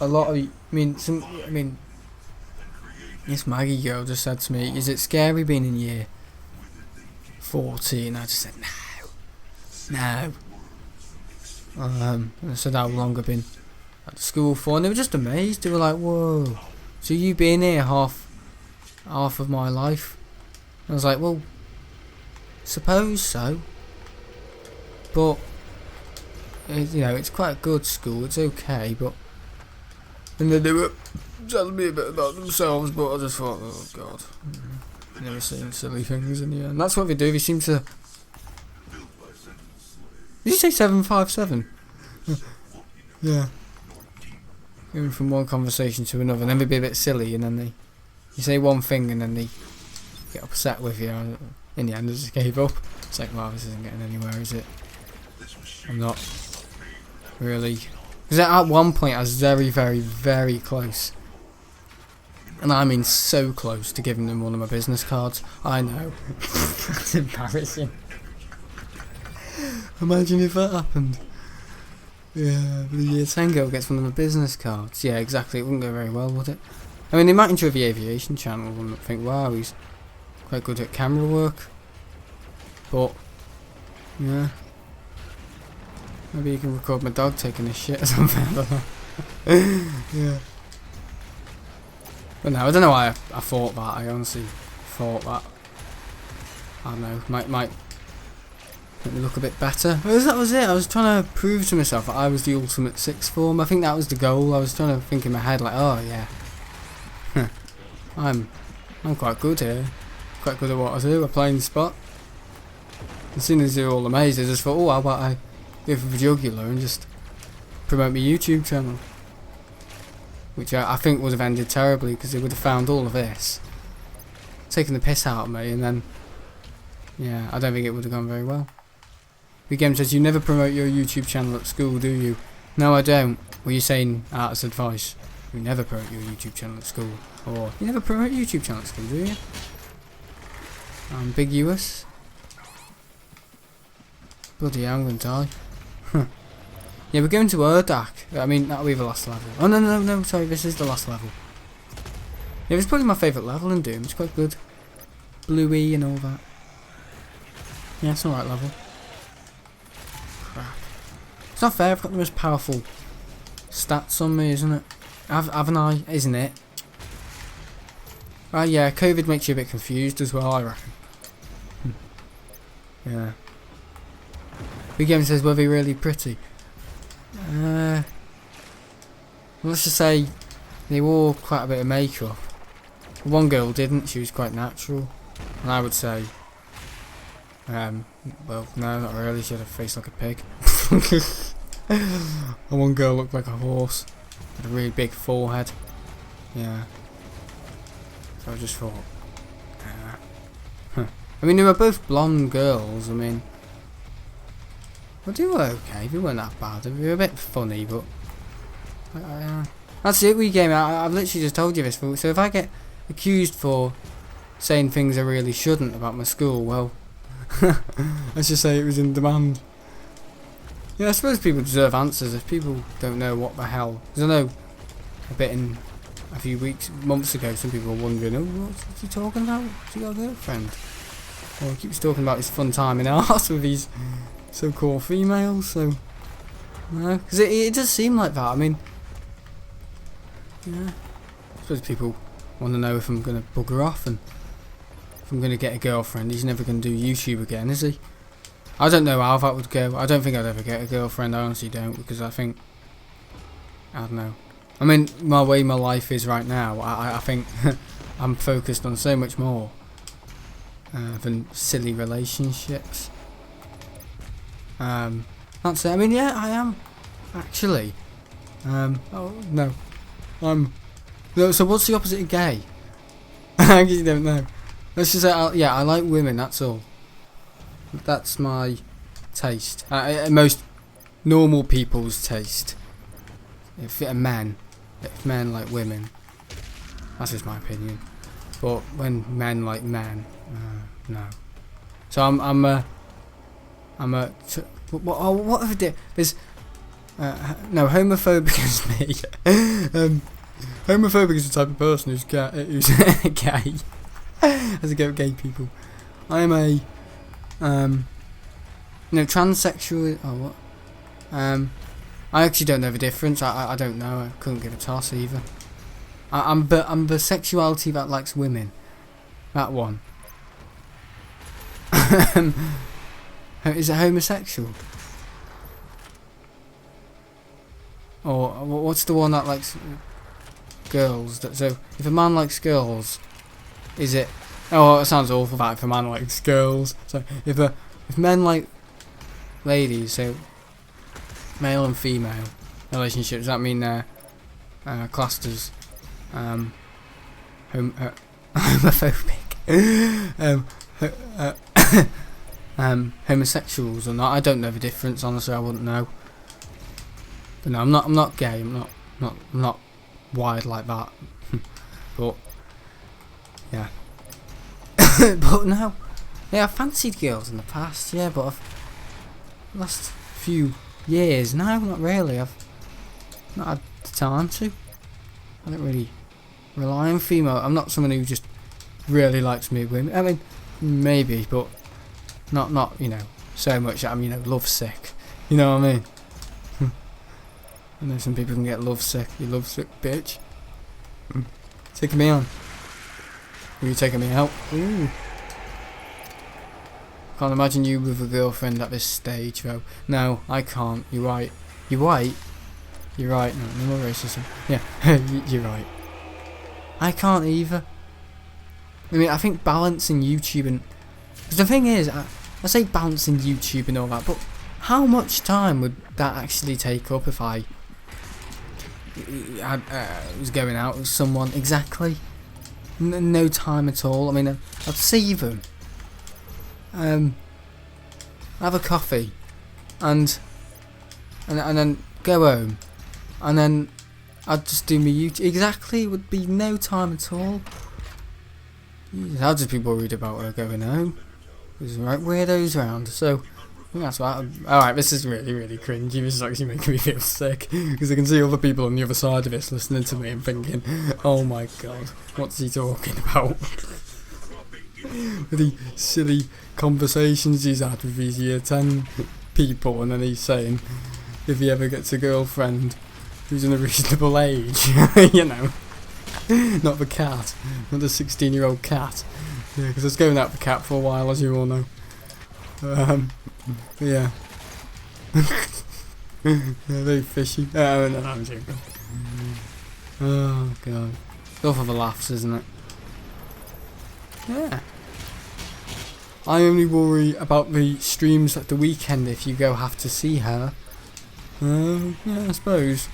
a lot of, this Maggie girl just said to me, "Is it scary being in year 14?" I just said no. And I said how long I've been at the school for, and they were just amazed. They were like, "Whoa, so you've been here half of my life?" And I was like, "Well, suppose so. But it's quite a good school. It's okay, but." And then they were telling me a bit about themselves, but I just thought, oh god, they were saying silly things in the end. And that's what they do. They seem to. Did you say 757? Yeah. Going from one conversation to another, and then they'd be a bit silly, and then they You say one thing and then they get upset with you. In the end, I just gave up. It's like, wow, this isn't getting anywhere, is it? I'm not really. Because at one point I was very, very, very close. And I mean so close to giving them one of my business cards. I know. That's embarrassing. Imagine if that happened. Yeah, the year 10 girl gets one of my business cards. Yeah, exactly. It wouldn't go very well, would it? I mean, they might enjoy the aviation channel and think, wow, he's quite good at camera work. But, yeah. Maybe you can record my dog taking a shit or something. I don't know. Yeah. But no, I don't know why I thought that. I honestly thought that. I don't know. Might make me look a bit better. That was it. I was trying to prove to myself that I was the ultimate sixth form. I think that was the goal. I was trying to think in my head like, oh yeah, I'm quite good here. Quite good at what I do. I play in the spot. As soon as they're all amazed, I just thought, oh, how about I go for the jugular and just promote my YouTube channel. Which I think would have ended terribly because they would have found all of this, taken the piss out of me, and then, yeah, I don't think it would have gone very well. The game says, you never promote your YouTube channel at school, do you? No, I don't. What are you saying out as advice? You never promote your YouTube channel at school. Or, you never promote your YouTube channel at school, do you? Ambiguous. Bloody hell, I'm going to die. Yeah, we're going to Urdak. I mean, that'll be the last level. Oh, no, sorry, this is the last level. Yeah, it's probably my favourite level in Doom. It's quite good. Bluey and all that. Yeah, it's an alright level. Crap. It's not fair, I've got the most powerful stats on me, isn't it? Haven't I? Isn't it? Yeah, COVID makes you a bit confused as well, I reckon. Yeah. The game says, were they really pretty? Let's just say they wore quite a bit of makeup. One girl didn't, she was quite natural. And I would say, well, no, not really, she had a face like a pig. And one girl looked like a horse, had a really big forehead. Yeah. So I just thought, I mean, they were both blonde girls, I mean, well, they were okay, they weren't that bad, they were a bit funny, but that's it, game. I've literally just told you this, so if I get accused for saying things I really shouldn't about my school, well, let's just say it was in demand. Yeah, I suppose people deserve answers if people don't know what the hell, because I know a bit in a few months ago, some people were wondering, oh, what's he talking about? Has he got a girlfriend? Or he keeps talking about his fun time in art with these so-called females, so, no, because it does seem like that. I mean, yeah, I suppose people want to know if I'm going to bugger off and if I'm going to get a girlfriend. He's never going to do YouTube again, is he? I don't know how that would go. I don't think I'd ever get a girlfriend, I honestly don't, because I think, I don't know. I mean, my way my life is right now, I think I'm focused on so much more than silly relationships. That's it. I mean, yeah, I am actually. Oh no, no. So what's the opposite of gay? I actually don't know. Let's just say, yeah, I like women. That's all. That's my taste. Most normal people's taste. If men like women, that's just my opinion. But when men like men, no. So I'm a. What have I done? There's no, homophobic is me. Homophobic is the type of person who's gay. As I go with gay people. I am a transsexual. Oh, what? I actually don't know the difference. I don't know. I couldn't give a toss either. I'm bisexuality that likes women. That one. Is it homosexual? Or what's the one that likes girls? So if a man likes girls, is it? Oh, it sounds awful. That if a man likes girls. So if men like ladies, so male and female relationships, does that mean they're classed as homophobic, homosexuals or not. I don't know the difference. Honestly, I wouldn't know. But no, I'm not gay. I'm not wired like that. But yeah. But no. Yeah, I've fancied girls in the past. Yeah, but I've last few years. No, not really. I've not had the time to. I don't really rely on female. I'm not someone who just really likes me women. I mean, maybe, but not so much that I'm love sick. You know what I mean? I know some people can get love sick. You love sick bitch. Taking me on. Are you taking me out? Ooh. Can't imagine you with a girlfriend at this stage though. No, I can't. You're right. You're right. You're right. No more racism. Yeah, you're right. I can't either. I mean, I think balancing YouTube and... Because the thing is, I say balancing YouTube and all that, but how much time would that actually take up if I was going out with someone? Exactly. No time at all. I mean, I'd see them. Have a coffee. And then go home. And then I'd just do my YouTube. Exactly. It would be no time at all. I'd just be worried about her going home. There's right weirdos around. So, I think that's what alright, this is really, really cringy. This is actually making me feel sick. Because I can see other people on the other side of this listening to me and thinking, oh my god, what's he talking about? The silly conversations he's had with these year 10 people, and then he's saying, if he ever gets a girlfriend who's in a reasonable age, not the cat, not the 16-year-old cat. Yeah, because I was going out with the cat for a while, as you all know. Yeah. Yeah, very fishy. No, I'm joking. Oh god. It's all for the laughs, isn't it? Yeah. I only worry about the streams at the weekend if you go have to see her. Yeah, I suppose.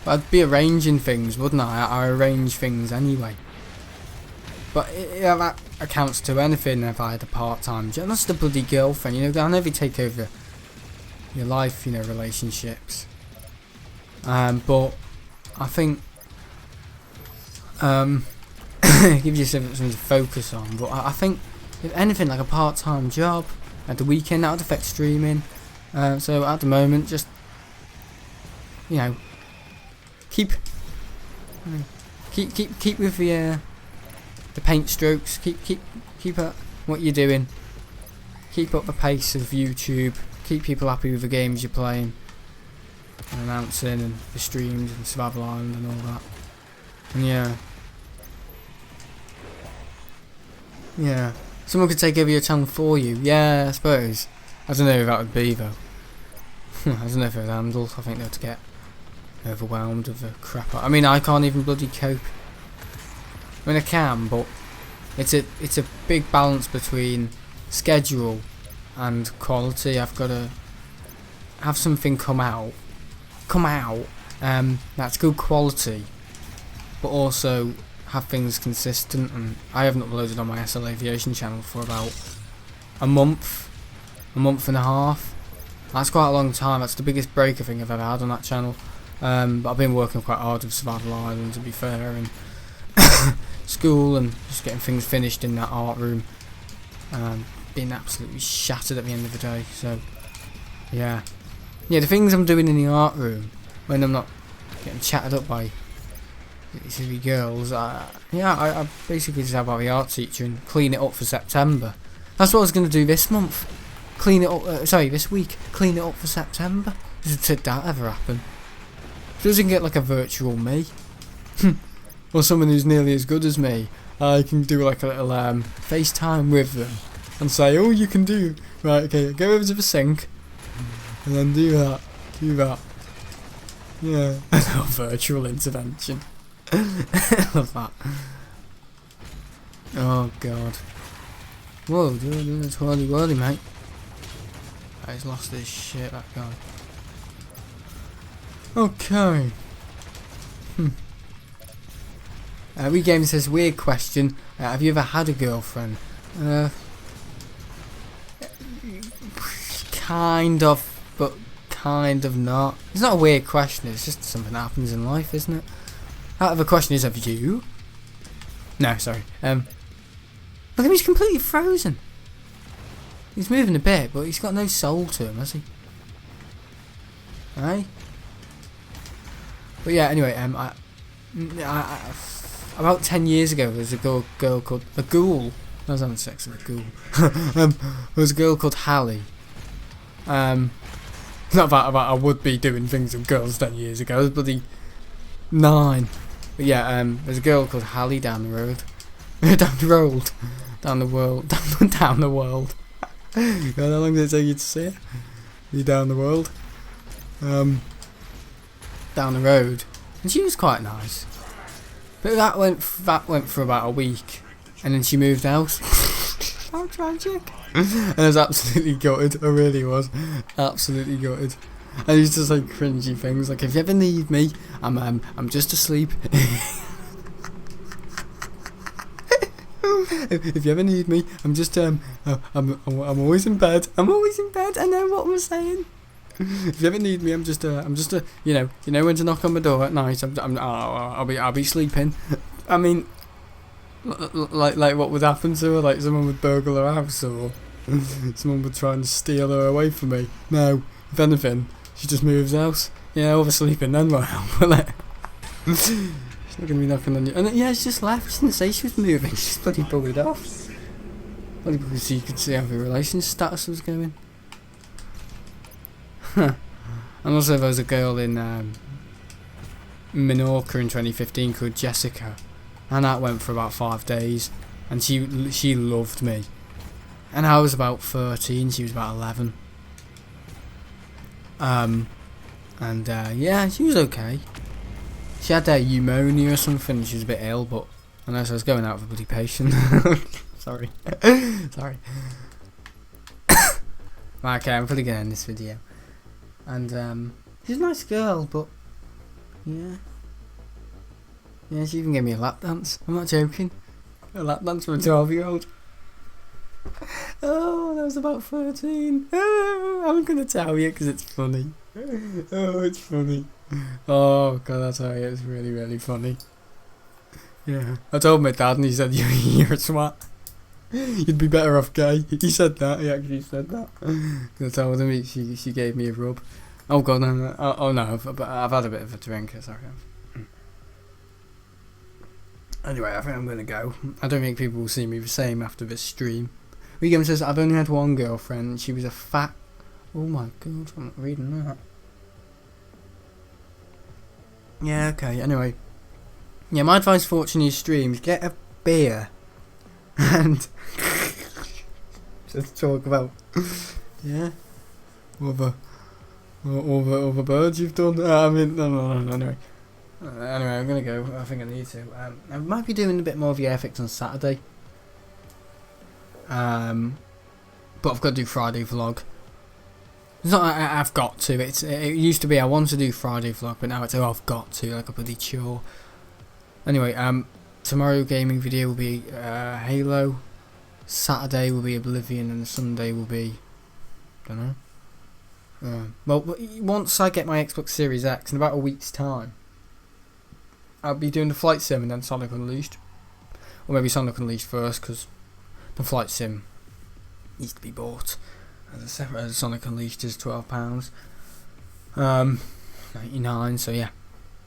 But I'd be arranging things, wouldn't I? I arrange things anyway. But yeah, that accounts to anything if I had a part-time job. That's the bloody girlfriend, I'll never take over your life, relationships. But I think give you something to focus on. But I think if anything, like a part-time job at the weekend, that would affect streaming. So at the moment, just keep with the paint strokes. Keep up what you're doing. Keep up the pace of YouTube. Keep people happy with the games you're playing, and announcing, and the streams, and Survival Island, and all that. And yeah, someone could take over your channel for you. Yeah, I suppose. I don't know who that would be though. I don't know if it would handle. I think they'd get overwhelmed with the crap. I mean, I can't even bloody cope. I mean, I can, but it's a big balance between schedule and quality. I've got to have something come out that's good quality, but also have things consistent. And I haven't uploaded on my SL Aviation channel for about a month and a half. That's quite a long time. That's the biggest break I think I've ever had on that channel. But I've been working quite hard with Survival Island, to be fair, and school, and just getting things finished in that art room. Being absolutely shattered at the end of the day. So yeah, the things I'm doing in the art room when I'm not getting chatted up by silly girls. I basically just have the art teacher and clean it up for September. That's what I was going to do this month. Clean it up. This week. Clean it up for September. Did that ever happen? So I can get like a virtual me, or someone who's nearly as good as me. I can do like a little FaceTime with them and say, "Oh, you can do right. Okay, go over to the sink, and then do that. Yeah, a little virtual intervention. I love that. Oh god. Whoa, dude, it's whirly, mate. He's lost his shit, that guy. Okay. Regame says, weird question. Have you ever had a girlfriend? Kind of, but kind of not. It's not a weird question, it's just something that happens in life, isn't it? Out of the question is, have you? No, sorry. Look at him, he's completely frozen. He's moving a bit, but he's got no soul to him, has he? Right? But yeah, anyway, about 10 years ago, there was a girl called a ghoul. I was having sex with a ghoul. There was a girl called Hallie. Not about I would be doing things with girls 10 years ago. I was bloody 9. But yeah, there's a girl called Hallie down the road. Down the road. Down the world. Down the world. God, how long did it take you to see her? You down the world. Down the road. And she was quite nice. But that went for about a week. And then she moved out. How tragic. And I was absolutely gutted. I really was. Absolutely gutted. I used to say cringy things like, if you ever need me, I'm just asleep. If you ever need me, I'm always in bed. I'm always in bed. I know what I'm saying. If you ever need me, I'm just you know when to knock on my door at night. I'll be sleeping. I mean, like what would happen to her? Like someone would burgle her house, or someone would try and steal her away from me. No, if anything, she just moves house. Yeah, oversleeping then will help, will it? She's not gonna be knocking on you. And yeah, she just left. She didn't say she was moving. She just bloody buggered off. Bloody because you could see how the relation status was going. And also there was a girl in Minorca in 2015 called Jessica, and that went for about 5 days, and she loved me. And I was about 13, she was about 11. Yeah, she was okay. She had pneumonia or something, she was a bit ill, but unless I was going out with a bloody patient. Sorry. Sorry. Okay, I'm probably going to end this video. And she's a nice girl, but yeah, she even gave me a lap dance. I'm not joking. A lap dance for a 12-year-old. Oh, that was about 13. Oh, I'm gonna tell you because it's funny. Oh, it's funny. Oh god, I'll tell you, it's really, really funny. Yeah, I told my dad, and he said, "You're a twat. You'd be better off gay." He said that. He actually said that. I told him she gave me a rub. Oh god, no. Oh no, I've had a bit of a drink. Sorry. Anyway, I think I'm gonna go. I don't think people will see me the same after this stream. Regame says, I've only had one girlfriend. She was a fat. Oh my god, I'm not reading that. Yeah, okay. Anyway, yeah, my advice for watching these streams: get a beer. And just talk about all the birds you've done. I mean, no. Anyway, I'm gonna go. I think I need to. I might be doing a bit more of the Airfix on Saturday. But I've got to do Friday vlog. It's not. I've got to. It used to be I wanted to do Friday vlog, but now it's I've got to, like a bloody chore. Anyway, tomorrow gaming video will be Halo. Saturday will be Oblivion, and Sunday will be, don't know. Well, once I get my Xbox Series X in about a week's time, I'll be doing the Flight Sim and then Sonic Unleashed, or maybe Sonic Unleashed first, because the Flight Sim needs to be bought as a separate. As Sonic Unleashed is £12, 99. So yeah,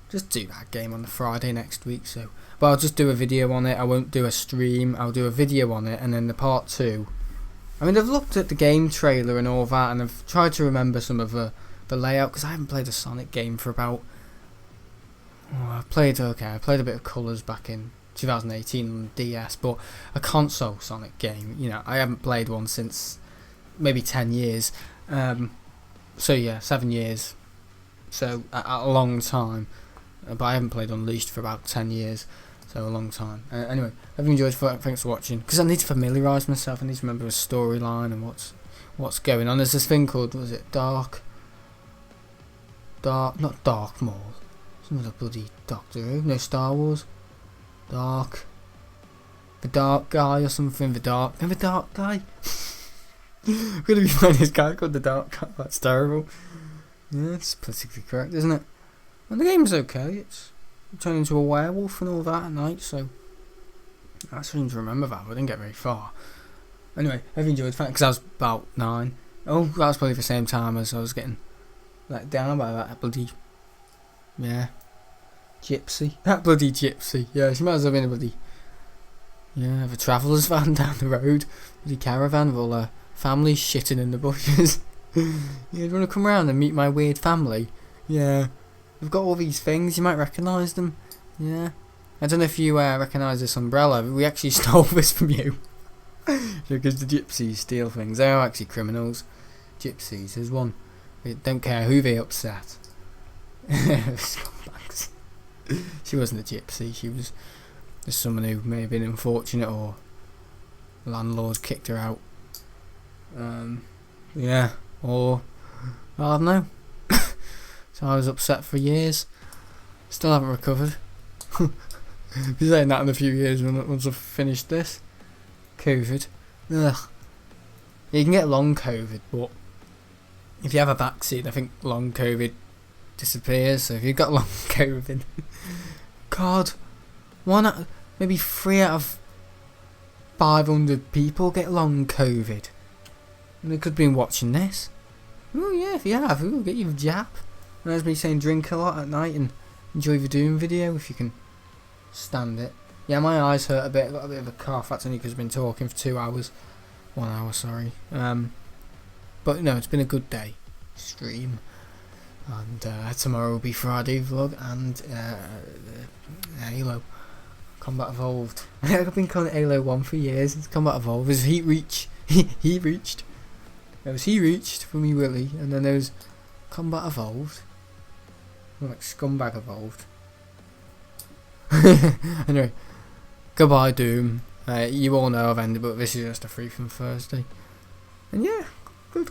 just do that game on the Friday next week. So. But I'll just do a video on it. I won't do a stream. I'll do a video on it, and then the part 2. I mean, I've looked at the game trailer and all that, and I've tried to remember some of the layout, because I haven't played a Sonic game for about. I played a bit of Colours back in 2018 on DS, but a console Sonic game, I haven't played one since maybe 10 years. So yeah, 7 years. So a long time. But I haven't played Unleashed for about 10 years. So a long time. Anyway, I've enjoyed. Thanks for watching. Because I need to familiarise myself. I need to remember the storyline and what's going on. There's this thing called, was it not Dark Maul. Some of the bloody Doctor Who. No, Star Wars. Dark. The Dark Guy or something. The Dark Guy? I'm going to be playing this guy called the Dark Guy. That's terrible. Yeah, it's politically correct, isn't it? And the game's okay. It's turned into a werewolf and all that at night, so I seem to remember that, but I didn't get very far. Anyway, I've enjoyed that because I was about 9. Oh, that was probably the same time as I was getting let down by that bloody, gypsy. That bloody gypsy. Yeah, she might as well have been a bloody, the traveller's van down the road. Bloody caravan with all her family shitting in the bushes. You'd want to come round and meet my weird family? Yeah. We've got all these things, you might recognise them. Yeah. I don't know if you recognise this umbrella, but we actually stole this from you. Because the gypsies steal things. They are actually criminals. Gypsies. There's one. They don't care who they upset. Scumbags. She wasn't a gypsy. She was just someone who may have been unfortunate or the landlord kicked her out. Or I don't know. So I was upset for years. Still haven't recovered. Be saying that in a few years once I've finished this. COVID. Ugh. Yeah, you can get long COVID, but if you have a vaccine, I think long COVID disappears. So if you've got long COVID, God, why not? Maybe 3 out of 500 people get long COVID. And they could have been watching this. Oh yeah, if you have, get your jab. And there's me saying drink a lot at night and enjoy the Doom video if you can stand it. Yeah, my eyes hurt a bit. I've got a bit of a cough. That's only because I've been talking for 2 hours. 1 hour, sorry. But no, it's been a good day. Stream. And tomorrow will be Friday vlog and Halo. Combat Evolved. I've been calling it Halo 1 for years. It's Combat Evolved. There's Heat Reach. He reached. There was He Reached for me, Willie. And then there was Combat Evolved. Like Scumbag Evolved. Anyway, goodbye Doom. You all know I've ended, but this is just a free from Thursday. And yeah, good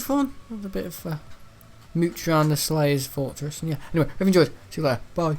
fun. Had a bit of mooch around the Slayer's fortress. And yeah, anyway, I've enjoyed. See you later. Bye.